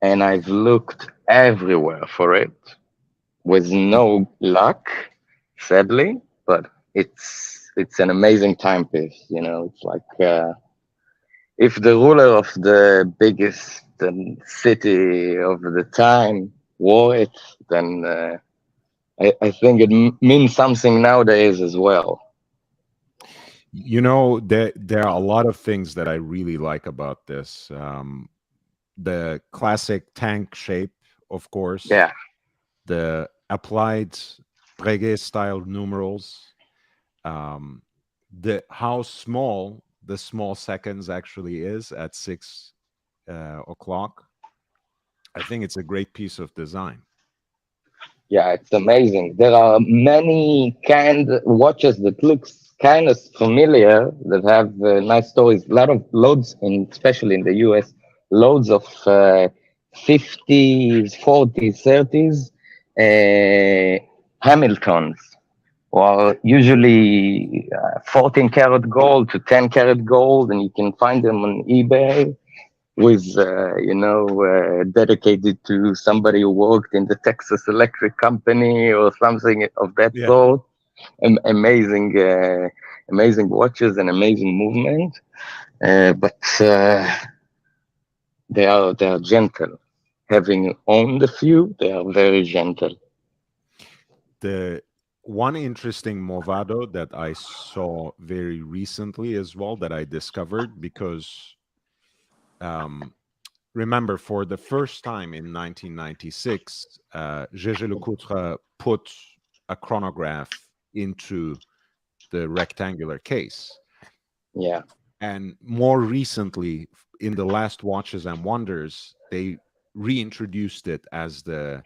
and I've looked everywhere for it with no luck, sadly, but it's an amazing timepiece. You know, it's like if the ruler of the biggest city of the time wore it, then I think it means something nowadays as well. You know, there are a lot of things that I really like about this. The classic tank shape, of course. Yeah. The applied Breguet style numerals. How small the small seconds actually is at 6 o'clock. I think it's a great piece of design. Yeah, it's amazing. There are many watches that looks kind of familiar that have nice stories. Loads, especially in the US, loads of 50s, 40s, 30s Hamiltons. Well, usually 14 karat gold to 10 karat gold, and you can find them on eBay with, dedicated to somebody who worked in the Texas Electric Company or something of that sort. Amazing watches and amazing movement, but they are gentle. Having owned a few, they are very gentle. one interesting movado that I saw very recently as well that I discovered because remember, for the first time in 1996, Gégé Lecoutre put a chronograph into the rectangular case. Yeah. And more recently, in the last Watches and Wonders, they reintroduced it as the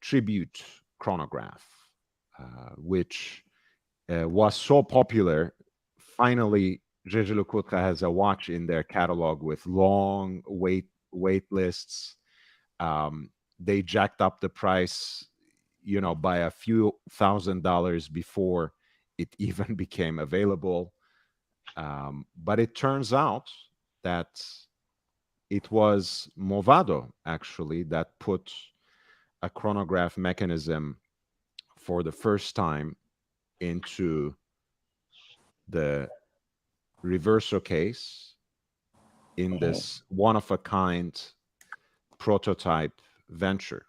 tribute chronograph, which was so popular. Finally, Gégé Lecoutre has a watch in their catalog with long wait lists. They jacked up the price, by a few $1,000s before it even became available. But it turns out that it was Movado actually that put a chronograph mechanism for the first time into the reverso case in this one-of-a-kind prototype venture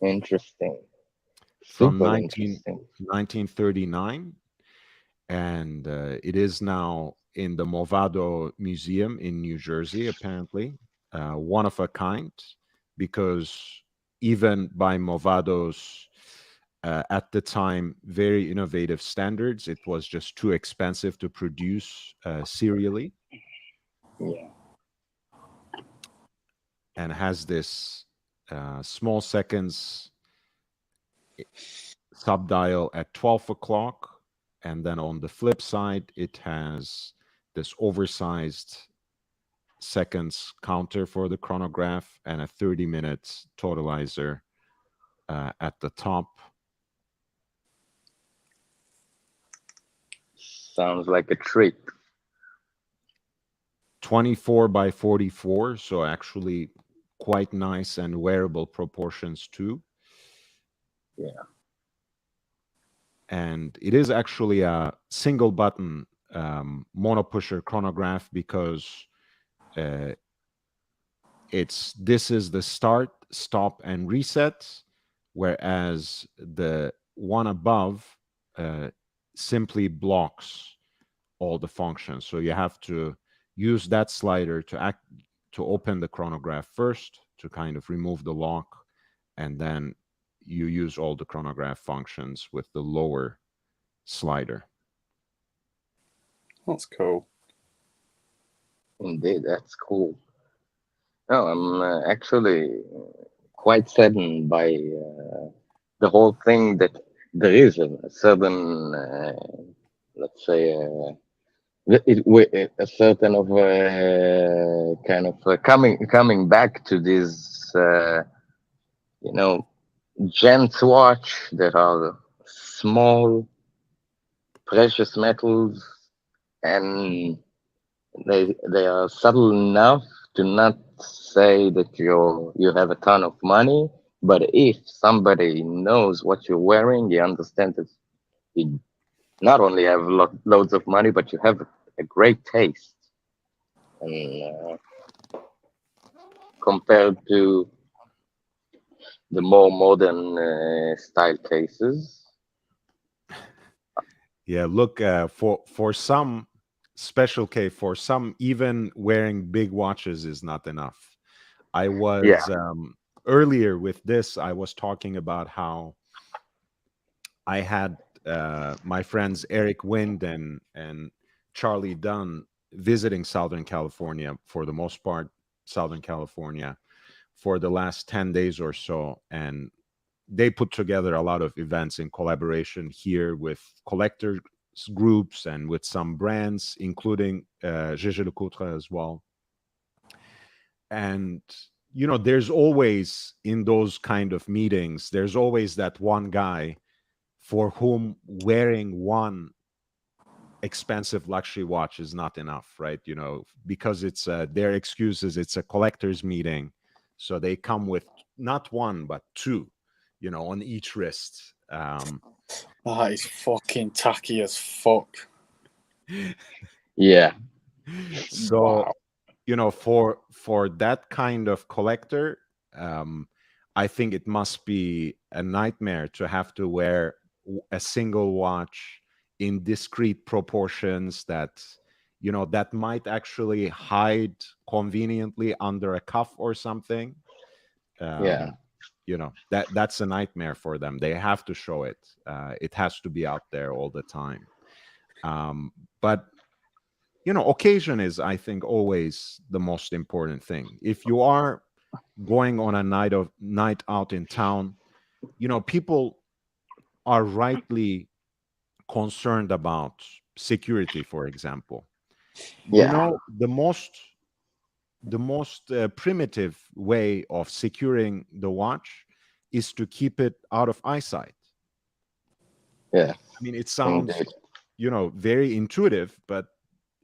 Interesting. from Super interesting. 1939, and it is now in the Movado Museum in New Jersey, apparently. One of a kind, because even by Movado's at the time very innovative standards, it was just too expensive to produce serially, Yeah. and has this small seconds subdial at 12 o'clock. And then on the flip side, it has this oversized seconds counter for the chronograph and a 30-minute totalizer at the top. Sounds like a treat. 24 by 44, so actually quite nice and wearable proportions too. Yeah. And it is actually a single button mono pusher chronograph because this is the start, stop, and reset, whereas the one above simply blocks all the functions. So you have to use that slider to open the chronograph first, to kind of remove the lock, and then you use all the chronograph functions with the lower slider. That's cool. Indeed, that's cool. No, I'm actually quite saddened by the whole thing that there is a certain, let's say, a certain of kind of coming back to this, gents watch that are small, precious metals, and they are subtle enough to not say that you have a ton of money, but if somebody knows what you're wearing, you understand that you not only have loads of money, but you have a great taste. And compared to the more modern style cases. Yeah, look, for some special K, for some, even wearing big watches is not enough. I was earlier with this, I was talking about how I had my friends Eric Wind and Charlie Dunn visiting Southern California, for the most part, Southern California, for the last 10 days or so. And they put together a lot of events in collaboration here with collectors groups and with some brands, including Gégé Lecoutre as well. And, there's always, in those kind of meetings, there's always that one guy for whom wearing one expensive luxury watch is not enough, right? Because it's their excuses, it's a collector's meeting. So they come with not one, but two, on each wrist. That is fucking tacky as fuck. Yeah. So, Wow. for that kind of collector, I think it must be a nightmare to have to wear a single watch in discrete proportions that, you know, that might actually hide conveniently under a cuff or something. Yeah. You know, that's a nightmare for them. They have to show it. It has to be out there all the time. But you know, occasion is, I think, always the most important thing. If you are going on a night out in town, you know, people are rightly concerned about security, for example. You Yeah. know, the most primitive way of securing the watch is to keep it out of eyesight. Yeah. I mean, it sounds, Indeed. you know, very intuitive, but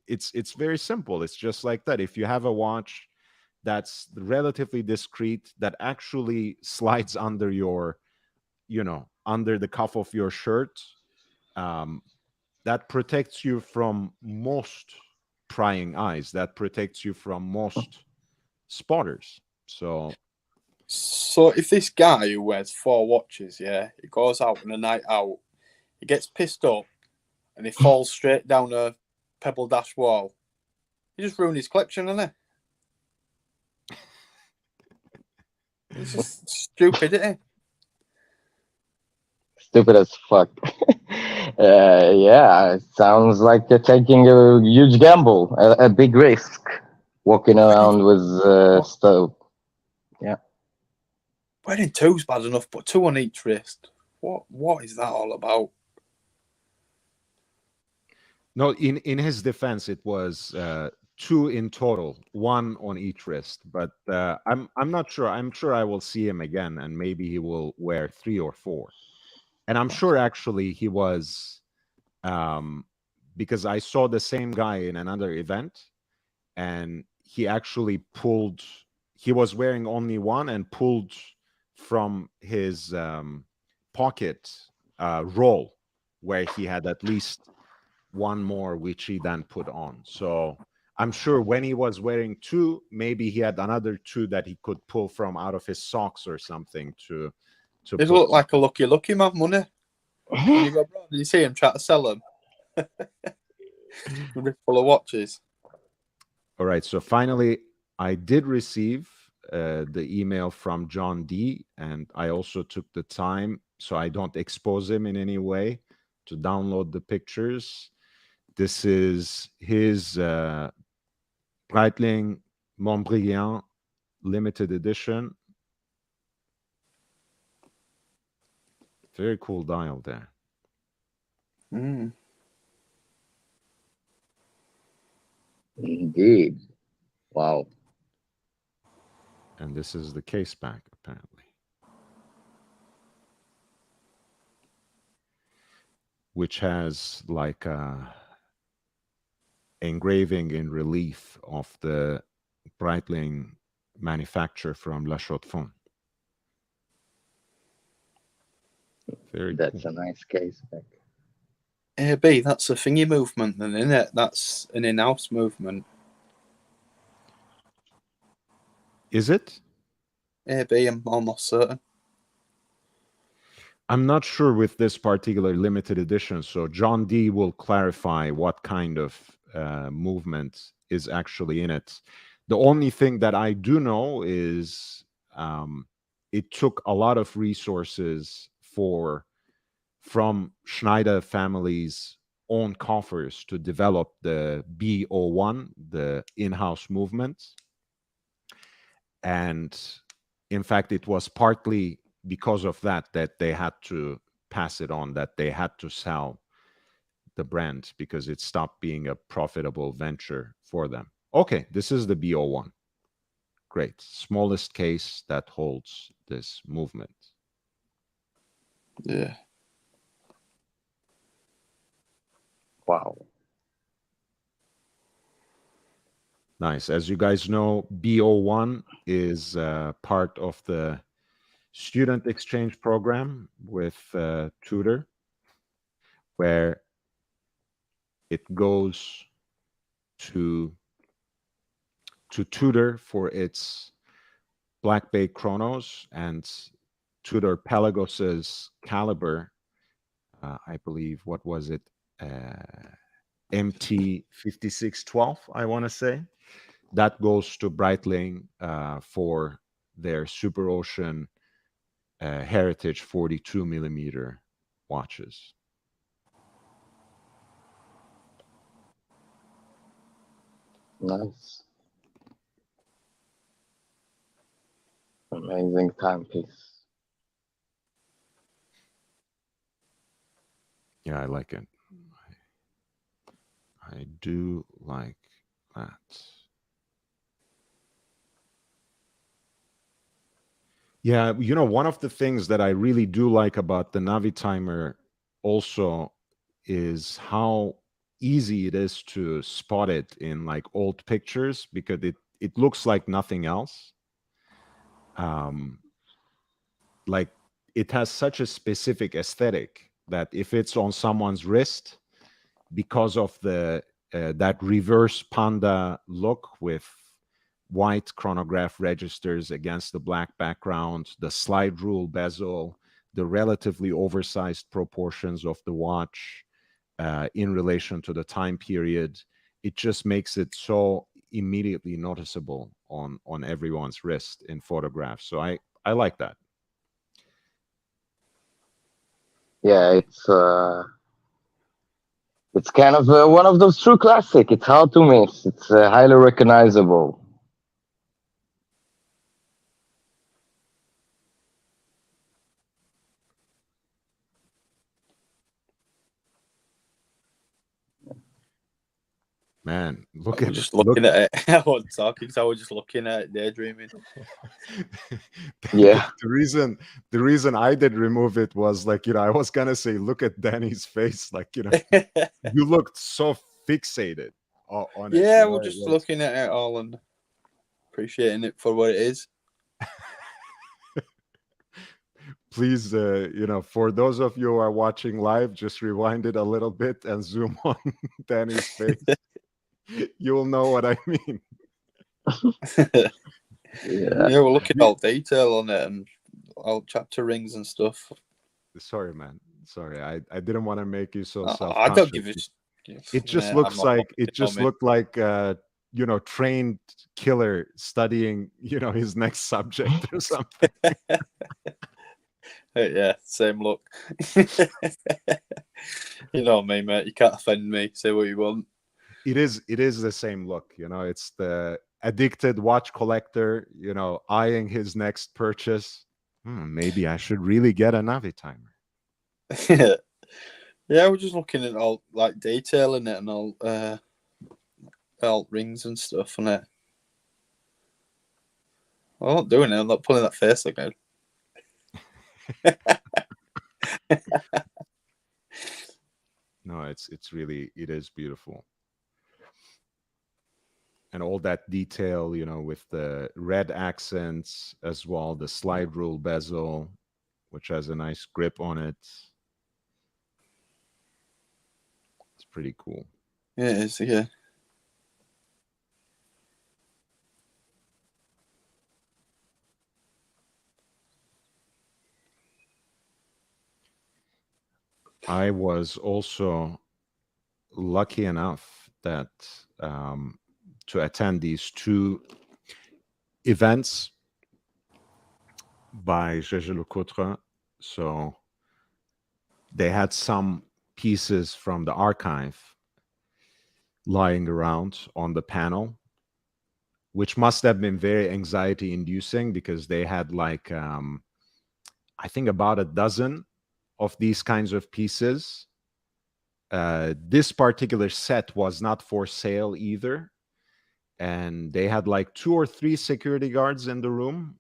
it's very simple. It's just like that. If you have a watch that's relatively discreet, that actually slides under your, you know, under the cuff of your shirt, that protects you from most prying eyes, that protects you from most spotters. So if this guy who wears 4 watches, yeah, he goes out on a night out, he gets pissed up, and he falls straight down a pebble dash wall, he just ruined his collection, hasn't he? It's just stupidity. Stupid as fuck. Yeah, it sounds like you're taking a huge gamble, a big risk, walking around with stuff. Yeah. Wearing 2's bad enough, but 2 on each wrist. What is that all about? no, in his defense, it was 2 in total, 1 on each wrist. But I'm not sure. I'm sure I will see him again, and maybe he will wear 3 or 4. And I'm sure actually he was, because I saw the same guy in another event, and he actually pulled. He was wearing only 1 and pulled from his pocket roll where he had at least 1 more, which he then put on. So I'm sure when he was wearing 2, maybe he had another 2 that he could pull from out of his socks or something to He put. looked like a lucky man, money. When you go abroad, you see him try to sell them. Full of watches. All right. So finally, I did receive the email from John D, and I also took the time, so I don't expose him in any way, to download the pictures. This is his Breitling Montbrilliant limited edition. Very cool dial there. Indeed. Wow. And this is the case back, apparently, which has like a engraving in relief of the Breitling manufacturer from La Chaux-de-Fonds. Very That's cool. a nice case back. AB, that's a thingy movement then, isn't it? That's an in-house movement. Is it? AB, I'm almost certain. I'm not sure with this particular limited edition, so John D will clarify what kind of movement is actually in it. The only thing that I do know is it took a lot of resources from Schneider family's own coffers to develop the B01, the in-house movement. And in fact, it was partly because of that they had to pass it on, that they had to sell the brand because it stopped being a profitable venture for them. Okay, this is the B01. Great. Smallest case that holds this movement. Yeah. Wow. Nice. As you guys know, B01 is part of the student exchange program with Tutor, where it goes to Tutor for its Black Bay chronos and Tudor Pelagos's caliber. I believe, what was it? MT 5612, I want to say. That goes to Breitling for their Super Ocean Heritage 42 millimeter watches. Nice. Amazing timepiece. Yeah, I like it. I do like that. Yeah, one of the things that I really do like about the Navitimer also is how easy it is to spot it in like old pictures, because it looks like nothing else. Like it has such a specific aesthetic that if it's on someone's wrist, because of the that reverse panda look with white chronograph registers against the black background, the slide rule bezel, the relatively oversized proportions of the watch in relation to the time period, it just makes it so immediately noticeable on everyone's wrist in photographs. So I like that. Yeah, it's kind of one of those true classic. It's hard to miss. It's highly recognizable. Man, look I at was just looking at it. I wasn't talking because I was just looking at it, daydreaming. Yeah. The reason I did remove it was like, I was gonna say, look at Danny's face, like, you looked so fixated on it. Yeah, we're just looking at it all and appreciating it for what it is. Please, for those of you who are watching live, just rewind it a little bit and zoom on Danny's face. You'll know what I mean. Yeah, we're looking at all detail on it and all chapter rings and stuff. Sorry, man. Sorry, I didn't want to make you so self-conscious. I don't give it. It just looks like looked like trained killer studying his next subject or something. Yeah, same look. You know me, mate. You can't offend me. Say what you want. It is the same look. It's the addicted watch collector. Eyeing his next purchase. Maybe I should really get a Navitimer. Yeah, we're just looking at all like detail in it and all rings and stuff on it. I'm not doing it. I'm not pulling that face again. No, it is beautiful. And all that detail, with the red accents as well, the slide rule bezel, which has a nice grip on it. It's pretty cool. Yeah, it is, yeah. I was also lucky enough that to attend these two events by Gérald Genta. So they had some pieces from the archive lying around on the panel, which must have been very anxiety inducing because they had like I think about a dozen of these kinds of pieces. This particular set was not for sale either, and they had like 2 or 3 security guards in the room.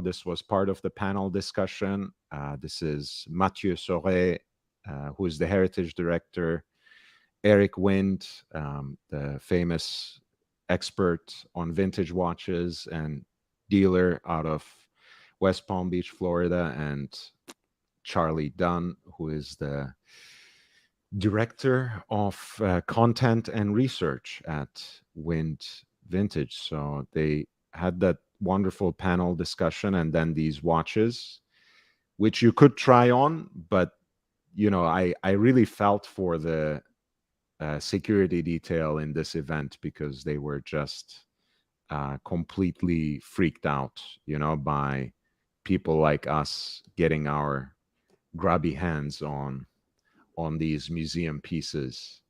This was part of the panel discussion. This is Mathieu Sauret, who is the heritage director, Eric Wind, the famous expert on vintage watches and dealer out of West Palm Beach, Florida, and Charlie Dunn, who is the director of content and research at Wind Vintage. So they had that wonderful panel discussion, and then these watches, which you could try on, but I really felt for the security detail in this event, because they were just completely freaked out, by people like us getting our grubby hands on these museum pieces.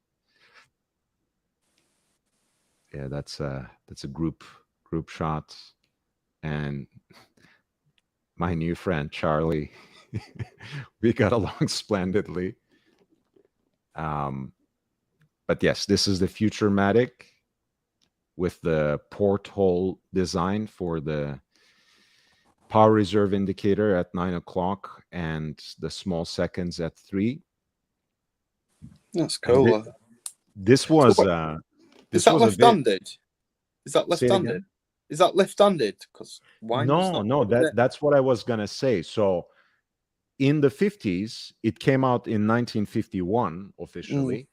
Yeah, that's a group shot, and my new friend Charlie, we got along splendidly. But yes, this is the Futurematic with the porthole design for the power reserve indicator at 9 o'clock and the small seconds at 3. That's cool. This was is that left-handed? Is that Say it left-handed? again? Is that left-handed? Because No, that's what I was gonna say. So in the 50s, it came out in 1951 officially.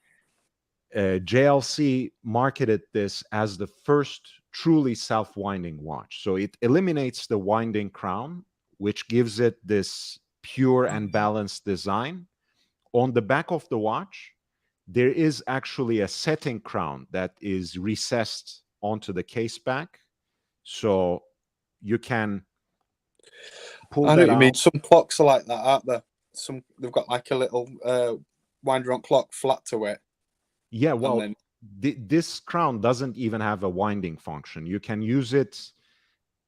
JLC marketed this as the first truly self-winding watch. So it eliminates the winding crown, which gives it this pure and balanced design. On the back of the watch, there is actually a setting crown that is recessed onto the case back. So you can pull I know that what you out. mean. Some clocks are like that, aren't there? They've got like a little winder on clock flat to it. Yeah, well, this crown doesn't even have a winding function. You can use it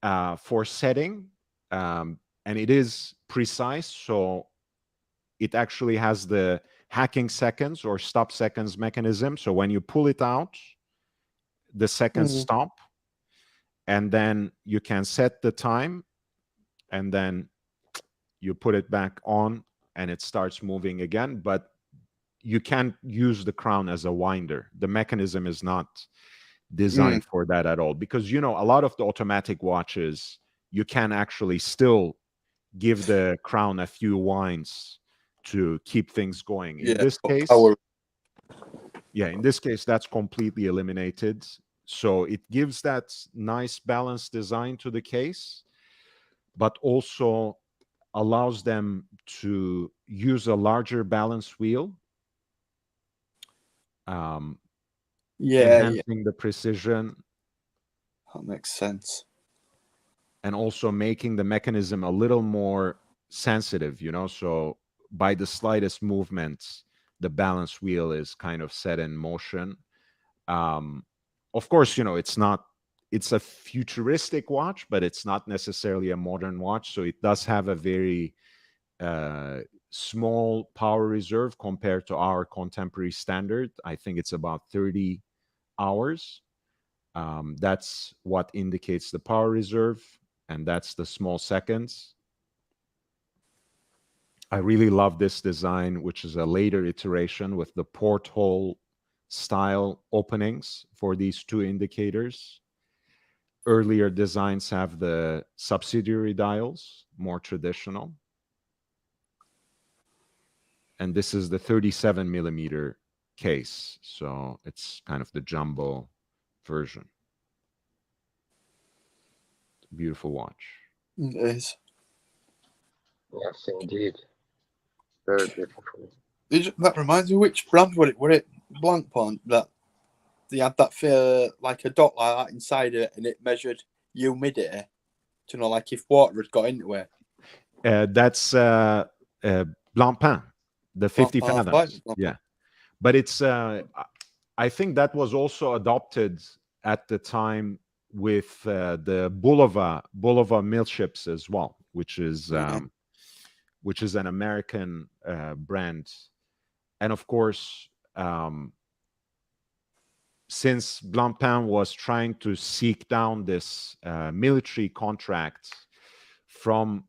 for setting, and it is precise. So it actually has the hacking seconds or stop seconds mechanism. So when you pull it out, the seconds stop, and then you can set the time, and then you put it back on and it starts moving again. But you can't use the crown as a winder. The mechanism is not designed for that at all, because a lot of the automatic watches, you can actually still give the crown a few winds to keep things going. In this case, in this case, that's completely eliminated. So it gives that nice balanced design to the case, but also allows them to use a larger balance wheel, enhancing the precision. That makes sense. And also making the mechanism a little more sensitive, so by the slightest movements, the balance wheel is kind of set in motion. Of course, it's a futuristic watch, but it's not necessarily a modern watch. So it does have a very small power reserve compared to our contemporary standard. I think it's about 30 hours. That's what indicates the power reserve, and that's the small seconds. I really love this design, which is a later iteration with the porthole style openings for these two indicators. Earlier designs have the subsidiary dials, more traditional. And this is the 37 millimeter case. So it's kind of the jumbo version. Beautiful watch. It is. Yes, indeed. Very beautiful. That reminds me, which brand were it? Blank Point, that they had that like a dot like that inside it, and it measured humidity to know like if water had got into it. That's Blancpain, the 50 fathoms. Yeah, but it's I think that was also adopted at the time with the Bulova milships as well, which is an American brand. And of course, since Blancpain was trying to seek down this military contract from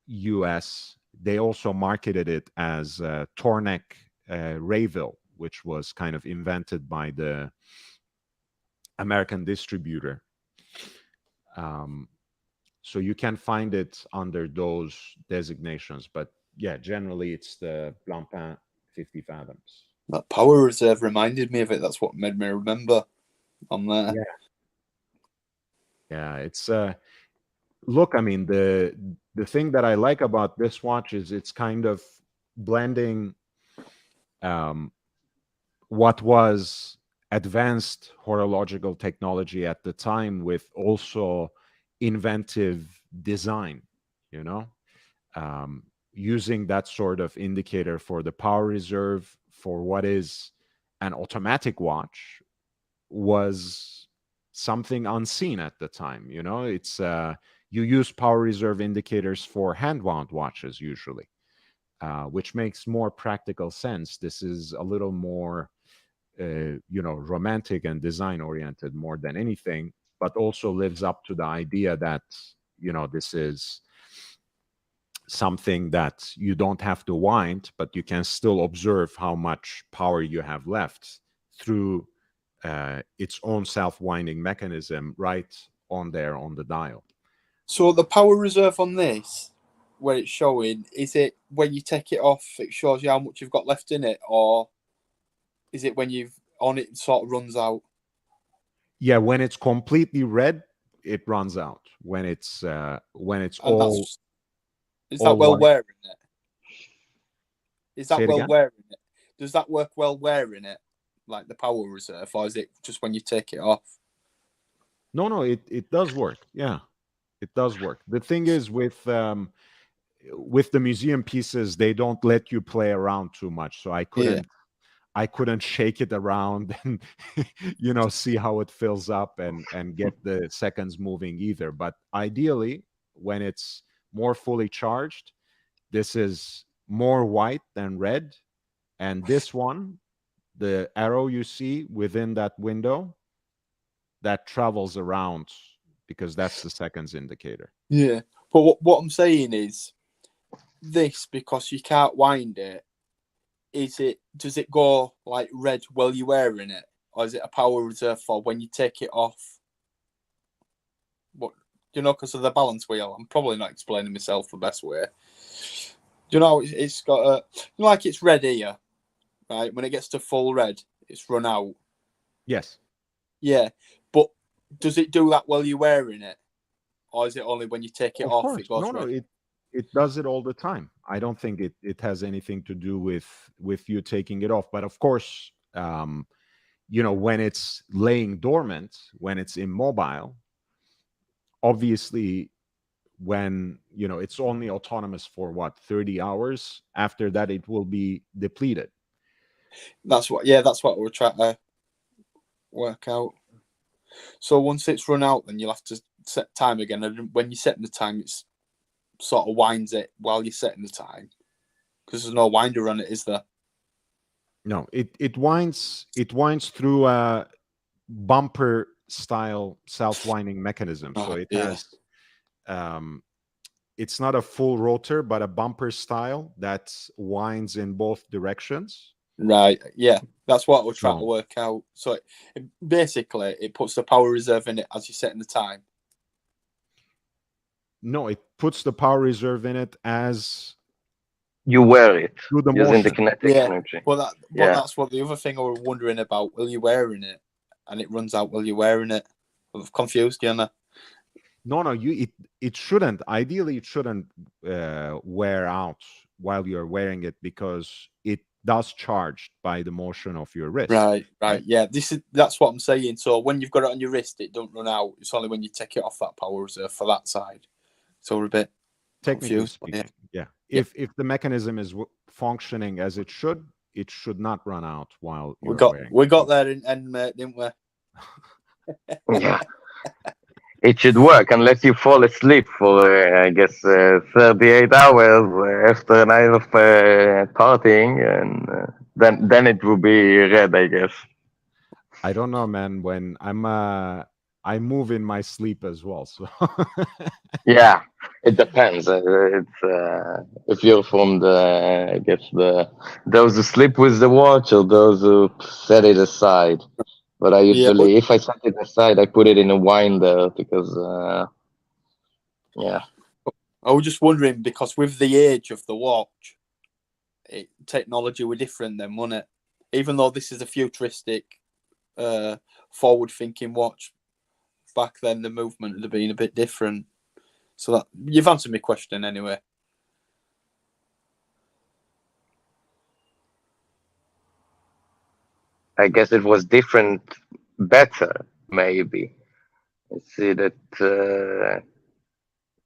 US, they also marketed it as Tornek Rayville, which was kind of invented by the American distributor. So you can find it under those designations, but yeah, generally it's the Blancpain 50 fathoms. That power reserve reminded me of it. That's what made me remember on there. Yeah, it's look, I mean, the thing that I like about this watch is it's kind of blending what was advanced horological technology at the time with also inventive design, you know, using that sort of indicator for the power reserve for what is an automatic watch was something unseen at the time. You know, it's you use power reserve indicators for hand wound watches usually, which makes more practical sense. This is a little more you know, romantic and design oriented more than anything, but also lives up to the idea that, you know, this is something that you don't have to wind, but you can still observe how much power you have left through its own self-winding mechanism right on there on the dial. So the power reserve on this, where it's showing, is it when you take it off, it shows you how much you've got left in it, or is it when you've on it sort of runs out? Yeah, when it's completely red, it runs out. When it's And all is all that well white. wearing it? Is Say that it well again? wearing it? Does that work well wearing it, like the power reserve, or is it just when you take it off? No, it does work. Yeah, it does work. The thing is with the museum pieces, they don't let you play around too much. So I couldn't shake it around and you know, see how it fills up and get the seconds moving either. But ideally, when it's more fully charged, this is more white than red. And this one, the arrow you see within that window, that travels around because that's the seconds indicator. Yeah, but what I'm saying is this, because you can't wind it. Does it go like red while you're wearing it, or is it a power reserve for when you take it off? What you know, because of the balance wheel. I'm probably not explaining myself the best way. You know, it's got a like it's red here, right? When it gets to full red, it's run out. Yes. Yeah, but does it do that while you're wearing it, or is it only when you take it Of off course. it goes No, red? it does it all the time. I don't think it has anything to do with you taking it off. But of course, you know, when it's laying dormant, when it's immobile, obviously when, you know, it's only autonomous for what, 30 hours. After that, it will be depleted. That's what we're trying to work out. So once it's run out, then you'll have to set time again. And when you're setting the time, it's sort of winds it while you're setting the time, because there's no winder on it, is there? No, it winds through a bumper style self-winding mechanism. So it has it's not a full rotor, but a bumper style that winds in both directions. Right. Yeah, that's what we're trying to So work out. So basically, it puts the power reserve in it as you're setting the time. no, it puts the power reserve in it as You wear it through the using the motion. kinetic energy. But Yeah. that's what the other thing I was wondering about. Will you wearing it, and it runs out while you're wearing it? I'm confused, you know. No, it shouldn't. Ideally, it shouldn't wear out while you're wearing it because it does charge by the motion of your wrist. Right. Yeah, that's what I'm saying. So when you've got it on your wrist, it don't run out. It's only when you take it off that power reserve for that side. So we're a bit Technically confused. speaking, yeah. If the mechanism is functioning as it should not run out while you're wearing. We got there in end, mate, didn't we? Yeah. It should work unless you fall asleep for, I guess, 38 hours after a night of partying, and then it will be red, I guess. I don't know, man. When I move in my sleep as well, so Yeah, it depends. If you're from I guess those who sleep with the watch or those who set it aside. But I usually, if I set it aside, I put it in a winder because, yeah. I was just wondering, because with the age of the watch, technology were different then, wasn't it? Even though this is a futuristic, forward-thinking watch, back then the movement would have been a bit different. So that you've answered my question anyway. I guess it was different, better, maybe. I see that.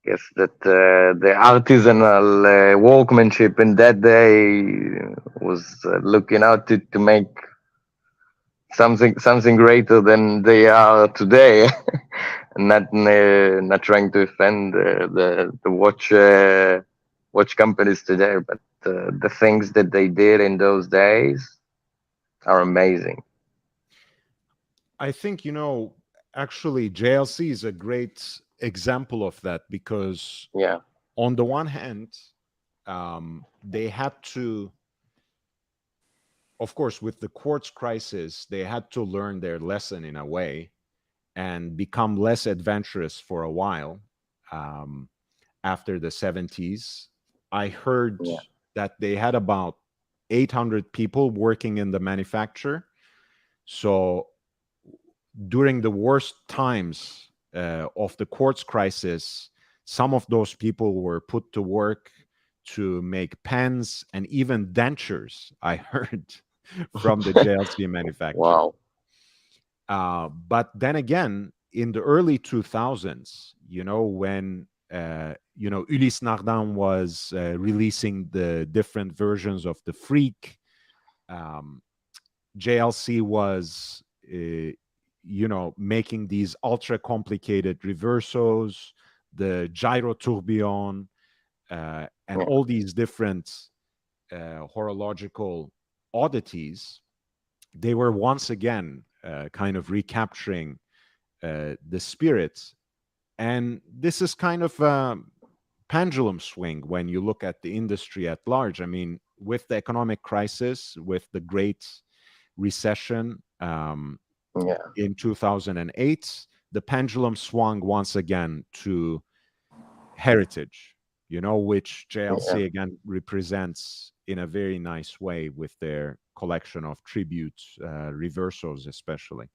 Guess that the artisanal workmanship in that day was looking out to make something greater than they are today. Not trying to offend the watch companies today, but the things that they did in those days are amazing. I think, actually JLC is a great example of that, because Yeah, on the one hand, they had to, of course, with the quartz crisis, they had to learn their lesson in a way and become less adventurous for a while. After the 70s, I heard yeah, that they had about 800 people working in the manufacture. So during the worst times of the quartz crisis, some of those people were put to work to make pens and even dentures, I heard, from the JLC manufacturer. wow, But then again, in the early 2000s, when Ulysse Nardin was releasing the different versions of the Freak, JLC was making these ultra complicated reversos, the gyro tourbillon, and yeah, all these different horological oddities. They were once again kind of recapturing the spirit. And this is kind of a pendulum swing when you look at the industry at large. I mean, with the economic crisis, with the Great Recession yeah, in 2008, the pendulum swung once again to heritage, which yeah. JLC again represents in a very nice way with their collection of tributes, reversos especially.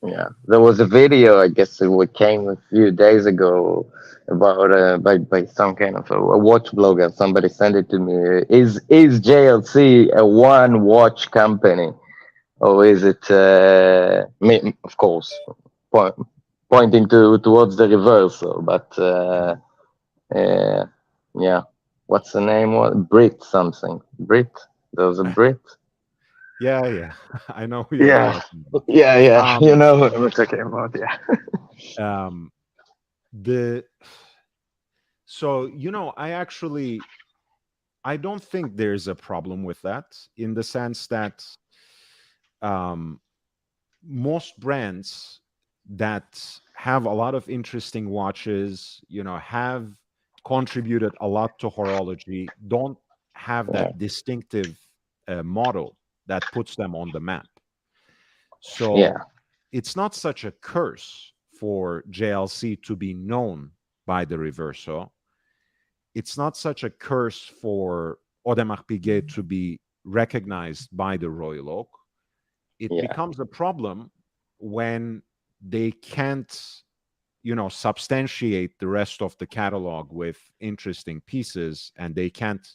Yeah, there was a video, I guess it came a few days ago about by some kind of a watch blogger. Somebody sent it to me. Is JLC a one watch company, or is it? Of course, point, pointing towards the reversal, but yeah, what's the name? What Brit something? Brit? There was a Brit. Yeah. I know who you're Yeah, talking about. yeah. You Um, know what we're talking about. Yeah. um, the so I don't think there's a problem with that, in the sense that um, most brands that have a lot of interesting watches, have contributed a lot to horology, don't have Yeah, that distinctive model that puts them on the map. yeah, So it's not such a curse for JLC to be known by the Reverso. It's not such a curse for Audemars Piguet to be recognized by the Royal Oak. It yeah, becomes a problem when they can't, substantiate the rest of the catalog with interesting pieces, and they can't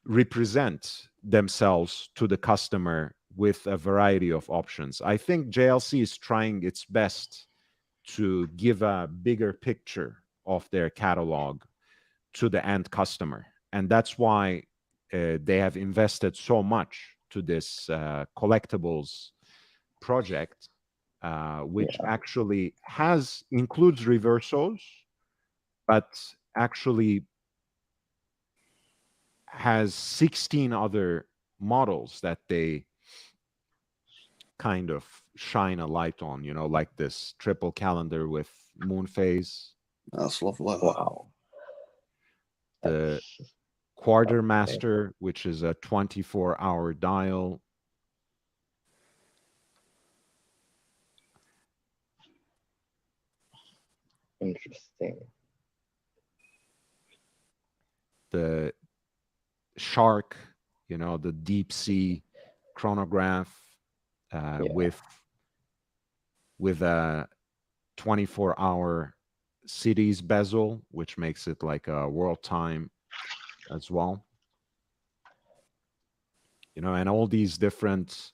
represent themselves to the customer with a variety of options. I think JLC is trying its best to give a bigger picture of their catalog to the end customer. And that's why they have invested so much to this collectibles project, which yeah, actually includes reversos, but actually has 16 other models that they kind of shine a light on, like this triple calendar with moon phase, That's lovely. wow. the That's okay. Quartermaster, which is a 24-hour dial, Interesting. the Shark, the deep sea chronograph Yeah, with a 24-hour cities bezel, which makes it like a world time as well. You know, and all these different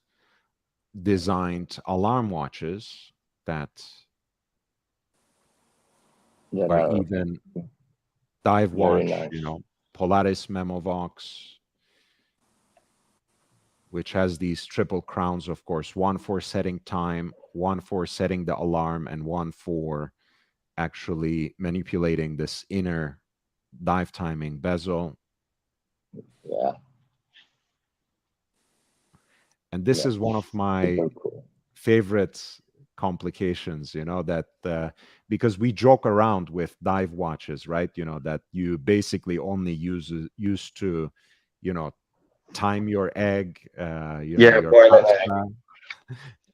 designed alarm watches that are are even dive very watch, nice. you know, Polaris Memovox, which has these triple crowns, of course, one for setting time, one for setting the alarm, and one for actually manipulating this inner dive timing bezel. Yeah, And this yeah, is one of my super cool. favorite complications, you know, that because we joke around with dive watches, right? You know, that you basically only used to, you know, time your egg, you know, Yeah, your boil an past egg. time,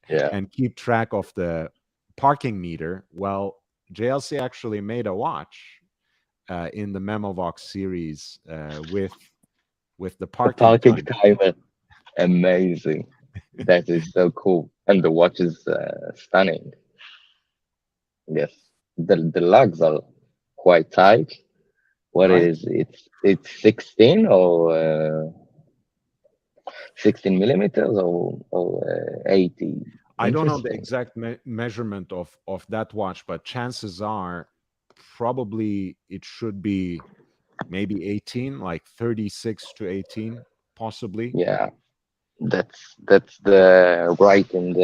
Yeah, and keep track of the parking meter. Well, JLC actually made a watch in the Memovox series with the the parking parking time. timer, amazing. That is so cool, and the watch is stunning. Yes, the lugs are quite tight. What it Right? is, it's 16 or 16 millimeters or 80. I don't know the Interesting. exact measurement of that watch, but chances are probably it should be maybe 18, like 36 to 18, possibly. Yeah, that's the right in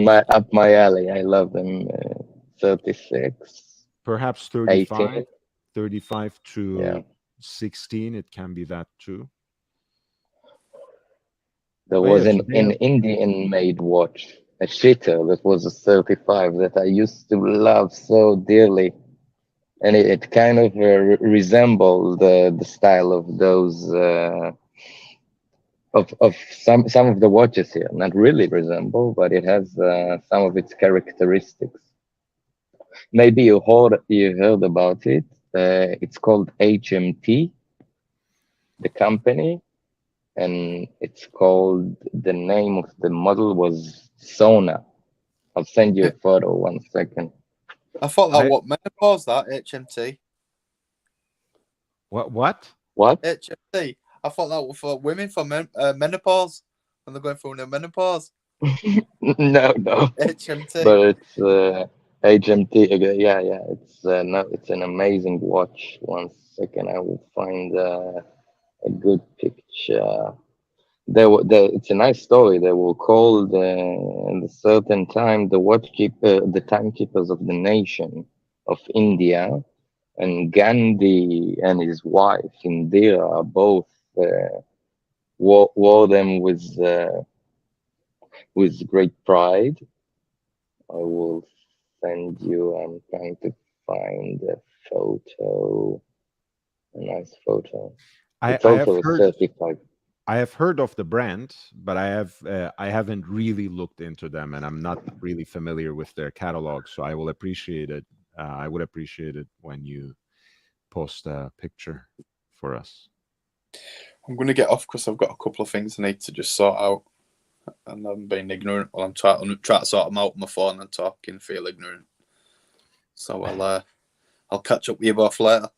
my up my alley. I love them. 36, Perhaps 18. 35 Yeah, to 16. It can be that too. there But yeah, was an today, Indian made watch, a shitter that was a 35 that I used to love so dearly, and it kind of resembled the style of those of some of the watches here. Not really resemble, but it has some of its characteristics. Maybe you heard about it. It's called HMT, the company, and it's called, the name of the model was Sona. I'll send you a photo 1 second. I thought that I what menopause that HMT. what? What? HMT. I thought that was for women for menopause when they're going through their menopause. No, no, HMT. but it's HMT. Yeah, yeah. It's no, it's an amazing watch. 1 second, I will find a good picture. It's a nice story. They were called at a certain time the timekeepers of the nation of India, and Gandhi and his wife Indira both wore them with great pride. I will send you. I'm trying to find a photo, a nice photo. It's I have also a heard 35. I have heard of the brand, but I haven't really looked into them, and I'm not really familiar with their catalog. So I will appreciate it. I would appreciate it when you post a picture for us. I'm going to get off because I've got a couple of things I need to just sort out, and I'm being ignorant while I'm trying to sort them out on my phone and talking. Feel ignorant, so I'll catch up with you both later.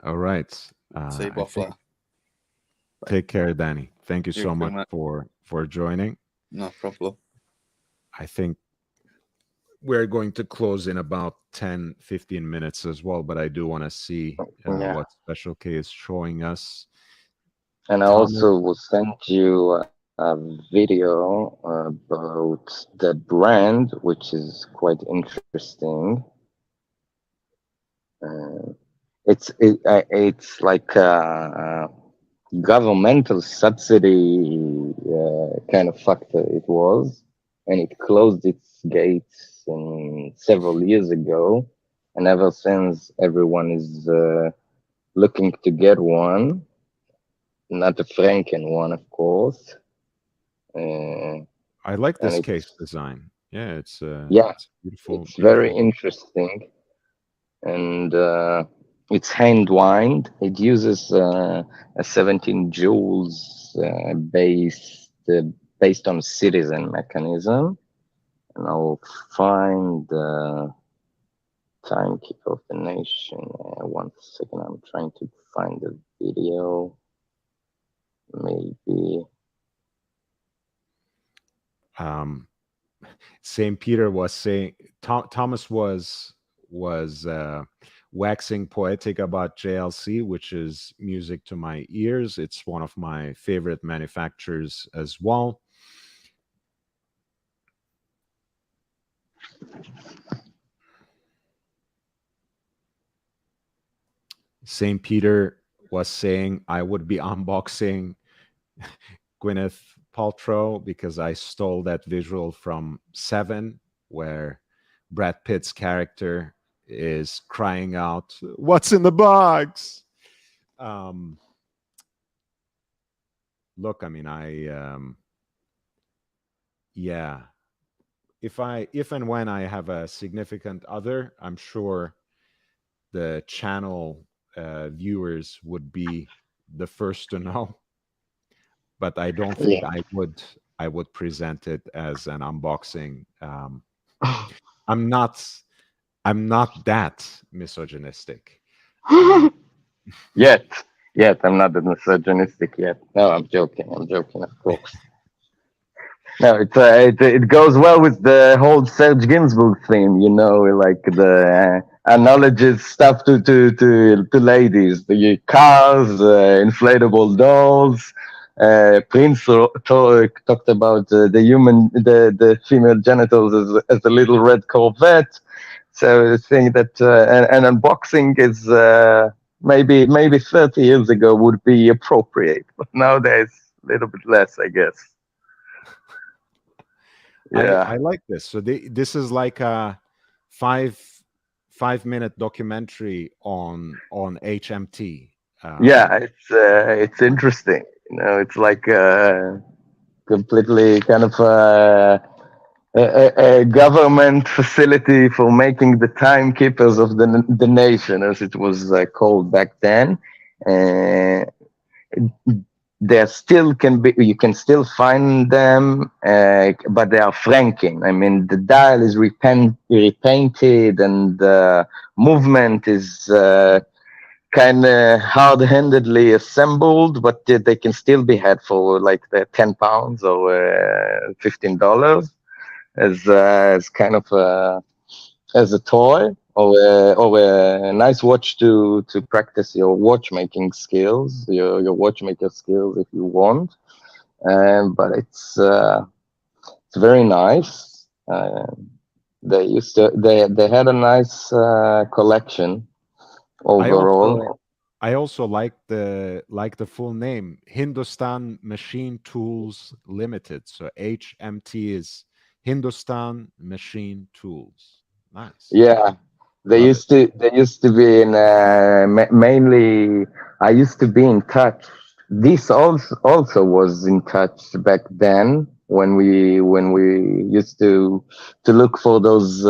All right. See you I both think later. take care, Danny. Thank you You so too, much mate. for joining. No problem. I think we're going to close in about 10, 15 minutes as well, but I do want to see Yeah. what Special K is showing us. And I Thomas, also will send you a video about the brand, which is quite interesting. It's like a governmental subsidy kind of factor. It was, and it closed its gates several years ago, and ever since everyone is looking to get one. Not a Franken one, of course. I like And this case it's design. Yeah, it's yeah, beautiful, it's very beautiful. interesting, and it's hand wind. It uses a 17 joules based on citizen mechanism, and I'll find the timekeeper of the nation. 1 second, I'm trying to find the video. Maybe. St. Peter was saying, Thomas was waxing poetic about JLC, which is music to my ears. It's one of my favorite manufacturers as well. St. Peter was saying I would be unboxing Gwyneth Paltrow because I stole that visual from Seven, where Brad Pitt's character is crying out, "What's in the box?" Look, I mean, yeah. If and when I have a significant other, I'm sure the channel viewers would be the first to know. But I don't think I would present it as an unboxing. I'm not that misogynistic. Yet, I'm not that misogynistic yet. No, I'm joking, of course. No, it goes well with the whole Serge Gainsbourg theme, like the analogies stuff to ladies, the cars, inflatable dolls. Prince talked about the female genitals as a little red Corvette. So I think that an unboxing is maybe 30 years ago would be appropriate, but nowadays a little bit less, I guess. Yeah, I like this. So this is like a 5-minute documentary on HMT. yeah, it's interesting. It's like completely kind of a government facility for making the timekeepers of the nation, as it was called back then. There still can be, you can still find them, but they are franking. I mean, the dial is repainted, and the movement is kind of hard-handedly assembled, but they can still be had for like the £10 or $15 as kind of as a toy, or a nice watch to practice your watchmaking skills, your watchmaker skills if you want. But it's very nice. They had a nice collection overall. I also like the full name, Hindustan Machine Tools Limited. So HMT is Hindustan Machine Tools. Nice. Yeah, they used to be in mainly. I used to be in touch. This also was in touch back then when we used to look for those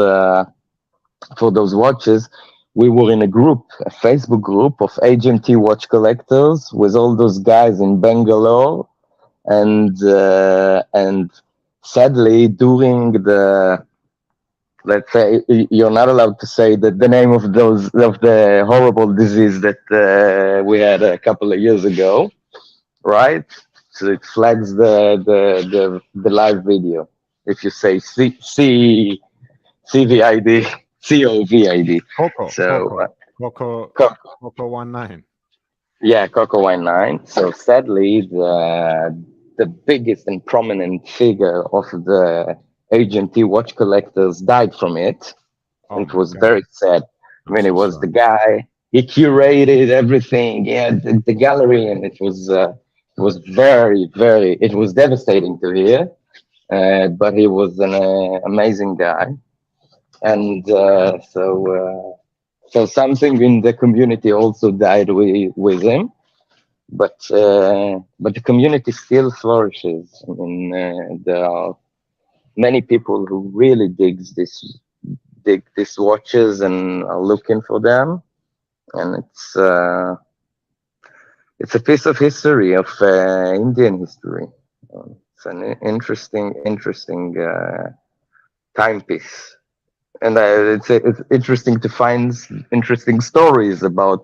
watches. We were in a group, a Facebook group of HMT watch collectors with all those guys in Bangalore, and sadly during the, let's say, you're not allowed to say the name of the horrible disease that we had a couple of years ago, right? So it flags the live video if you say CVID, COVID. Coco 19. Yeah, Coco 19. So sadly, the biggest and prominent figure of the HMT watch collectors died from it. It was very sad. I mean, it was the guy. He curated everything. He had the gallery, and it was very, very. It was devastating to hear, but he was an amazing guy, and so something in the community also died with him. But the community still flourishes. I mean, there are many people who really dig these watches and are looking for them, and it's a piece of history of Indian history. It's an interesting timepiece. And it's interesting to find interesting stories about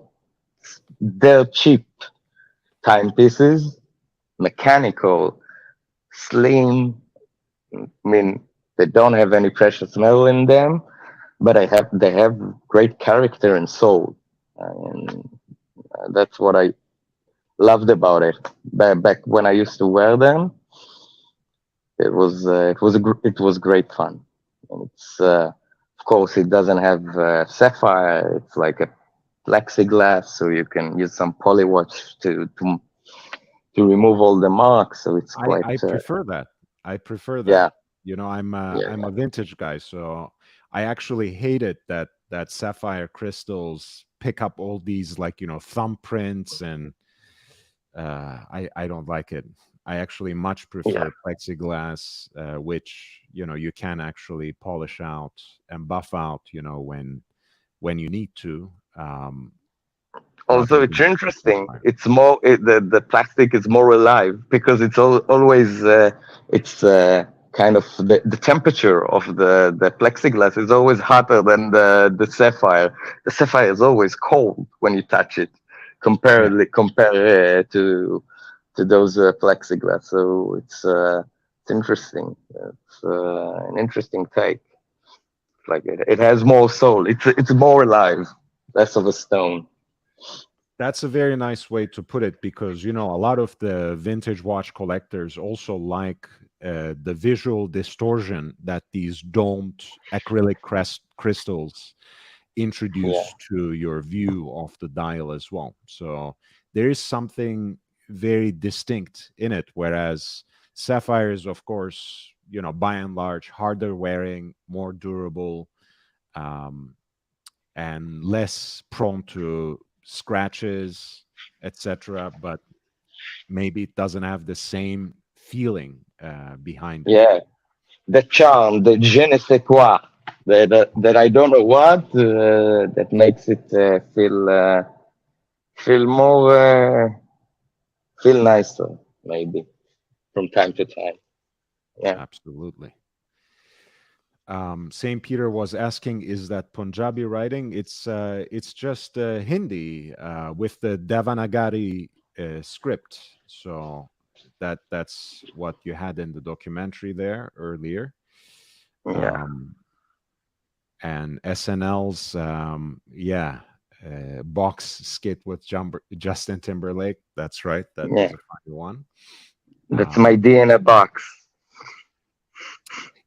their cheap timepieces, mechanical, slim. I mean, they don't have any precious metal in them, but they have great character and soul, and that's what I loved about it. Back when I used to wear them, it was great fun. And it's of course it doesn't have sapphire. It's like a plexiglass, so you can use some polywatch to remove all the marks. So it's quite. I prefer that. I prefer that. Yeah. You know, I'm Yeah. a vintage guy, so I actually hate it that sapphire crystals pick up all these, like, you know, thumbprints, and I don't like it. I actually much prefer plexiglass, which, you know, you can actually polish out and buff out, you know, when you need to. Also, rather it's than interesting. sapphire. It's more the plastic is more alive because it's always it's kind of the temperature of the plexiglass is always hotter than the sapphire. The sapphire is always cold when you touch it, compare to those plexiglass. So it's interesting. It's an interesting take. Like it has more soul. It's more alive, less of a stone. That's a very nice way to put it, because, you know, a lot of the vintage watch collectors also like the visual distortion that these domed acrylic crystals introduce to your view of the dial as well. So there is something very distinct in it, whereas sapphires, of course, you know, by and large, harder wearing, more durable, and less prone to scratches, etc. But maybe it doesn't have the same feeling behind it. Yeah, the charm, the je ne sais quoi, that I don't know what that makes it feel more feel nicer, maybe from time to time. Yeah, Absolutely. Saint Peter was asking, is that Punjabi writing? It's just Hindi with the Devanagari script. So that's what you had in the documentary there earlier. yeah, And SNL's box skit with Justin Timberlake. That's right. That yeah. was a funny one. That's my DNA box.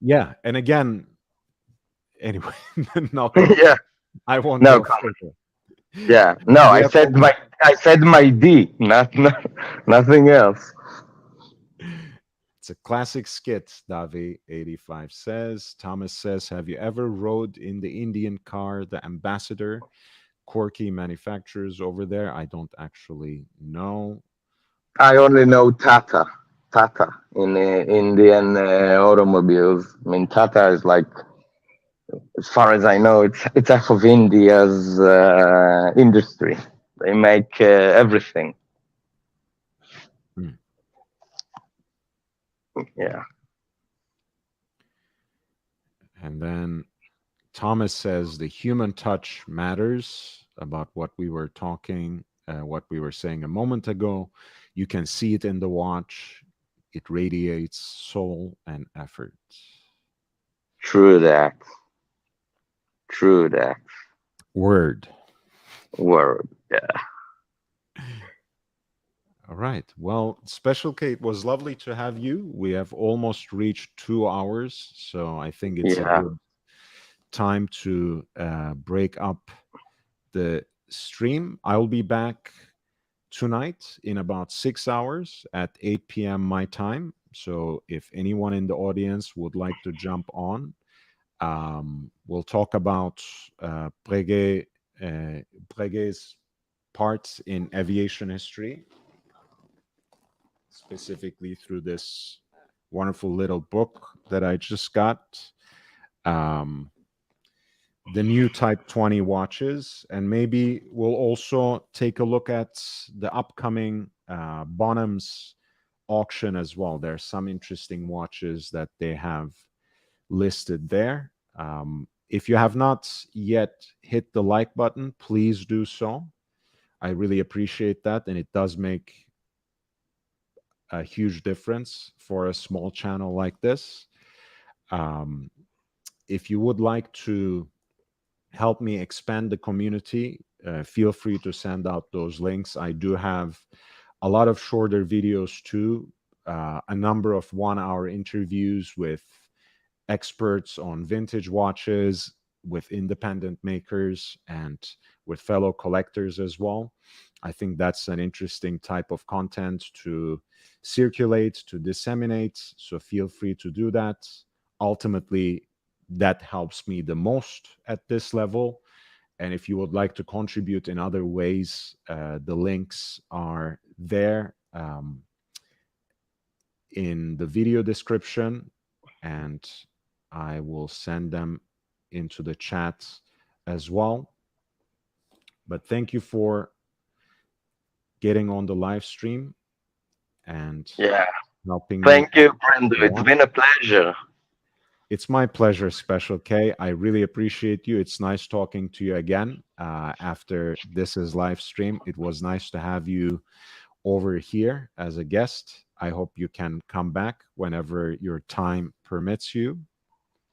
Yeah, and again, anyway, no comment. Yeah, I won't no go comment. further. Yeah, no, We have only- I said my D, nothing else. It's a classic skit, Davi85 says. Thomas says, have you ever rode in the Indian car, the Ambassador? Quirky manufacturers over there. I don't actually know. I only know Tata in Indian automobiles. I mean, Tata is like, as far as I know, it's half of India's industry. They make everything. Hmm. Yeah. And then Thomas says the human touch matters, about what we were talking, what we were saying a moment ago. You can see it in the watch. It radiates soul and effort. True that. True that. Word. Word. Yeah. All right. Well, Special K, it was lovely to have you. We have almost reached 2 hours, so I think it's a Yeah. good time to break up the stream. I'll be back tonight in about 6 hours at 8 p.m. my time. So if anyone in the audience would like to jump on, we'll talk about Breguet's parts in aviation history, specifically through this wonderful little book that I just got. The new Type 20 watches, and maybe we'll also take a look at the upcoming Bonham's auction as well. There are some interesting watches that they have listed there. If you have not yet hit the like button, please do so. I really appreciate that, and it does make a huge difference for a small channel like this. If you would like to help me expand the community, feel free to send out those links. I do have a lot of shorter videos too, a number of 1-hour interviews with experts on vintage watches, with independent makers, and with fellow collectors as well. I think that's an interesting type of content to circulate, to disseminate. So feel free to do that. Ultimately, that helps me the most at this level. And if you would like to contribute in other ways, the links are there in the video description, and I will send them into the chat as well. But thank you for getting on the live stream and helping Thank me. you, Brando. It's been a pleasure. It's my pleasure, Special K. I really appreciate you. It's nice talking to you again after this is live stream. It was nice to have you over here as a guest. I hope you can come back whenever your time permits you.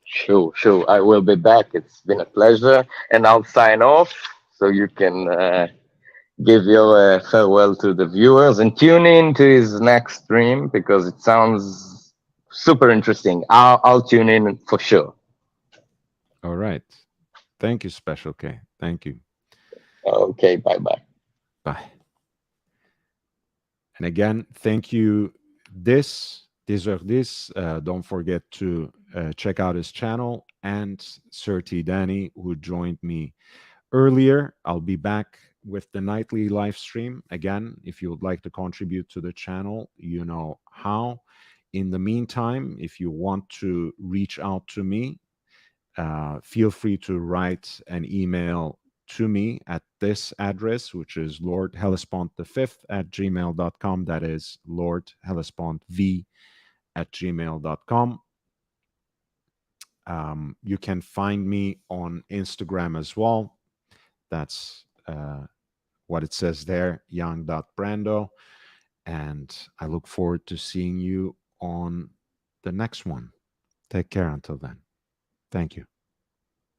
Sure. I will be back. It's been a pleasure. And I'll sign off so you can give your farewell to the viewers and tune in to his next stream because it sounds super interesting. I'll tune in for sure. All right. Thank you, Special K. Thank you. Okay, bye-bye. Bye. And again, thank you. Don't forget to check out his channel, and Sir T. Danny, who joined me earlier. I'll be back with the nightly live stream. Again, if you would like to contribute to the channel, you know how. In the meantime, if you want to reach out to me, feel free to write an email to me at this address, which is lordhellespont5@gmail.com. That is lordhellespont@gmail.com. You can find me on Instagram as well. That's what it says there, young.brando. And I look forward to seeing you on the next one. Take care until then. Thank you.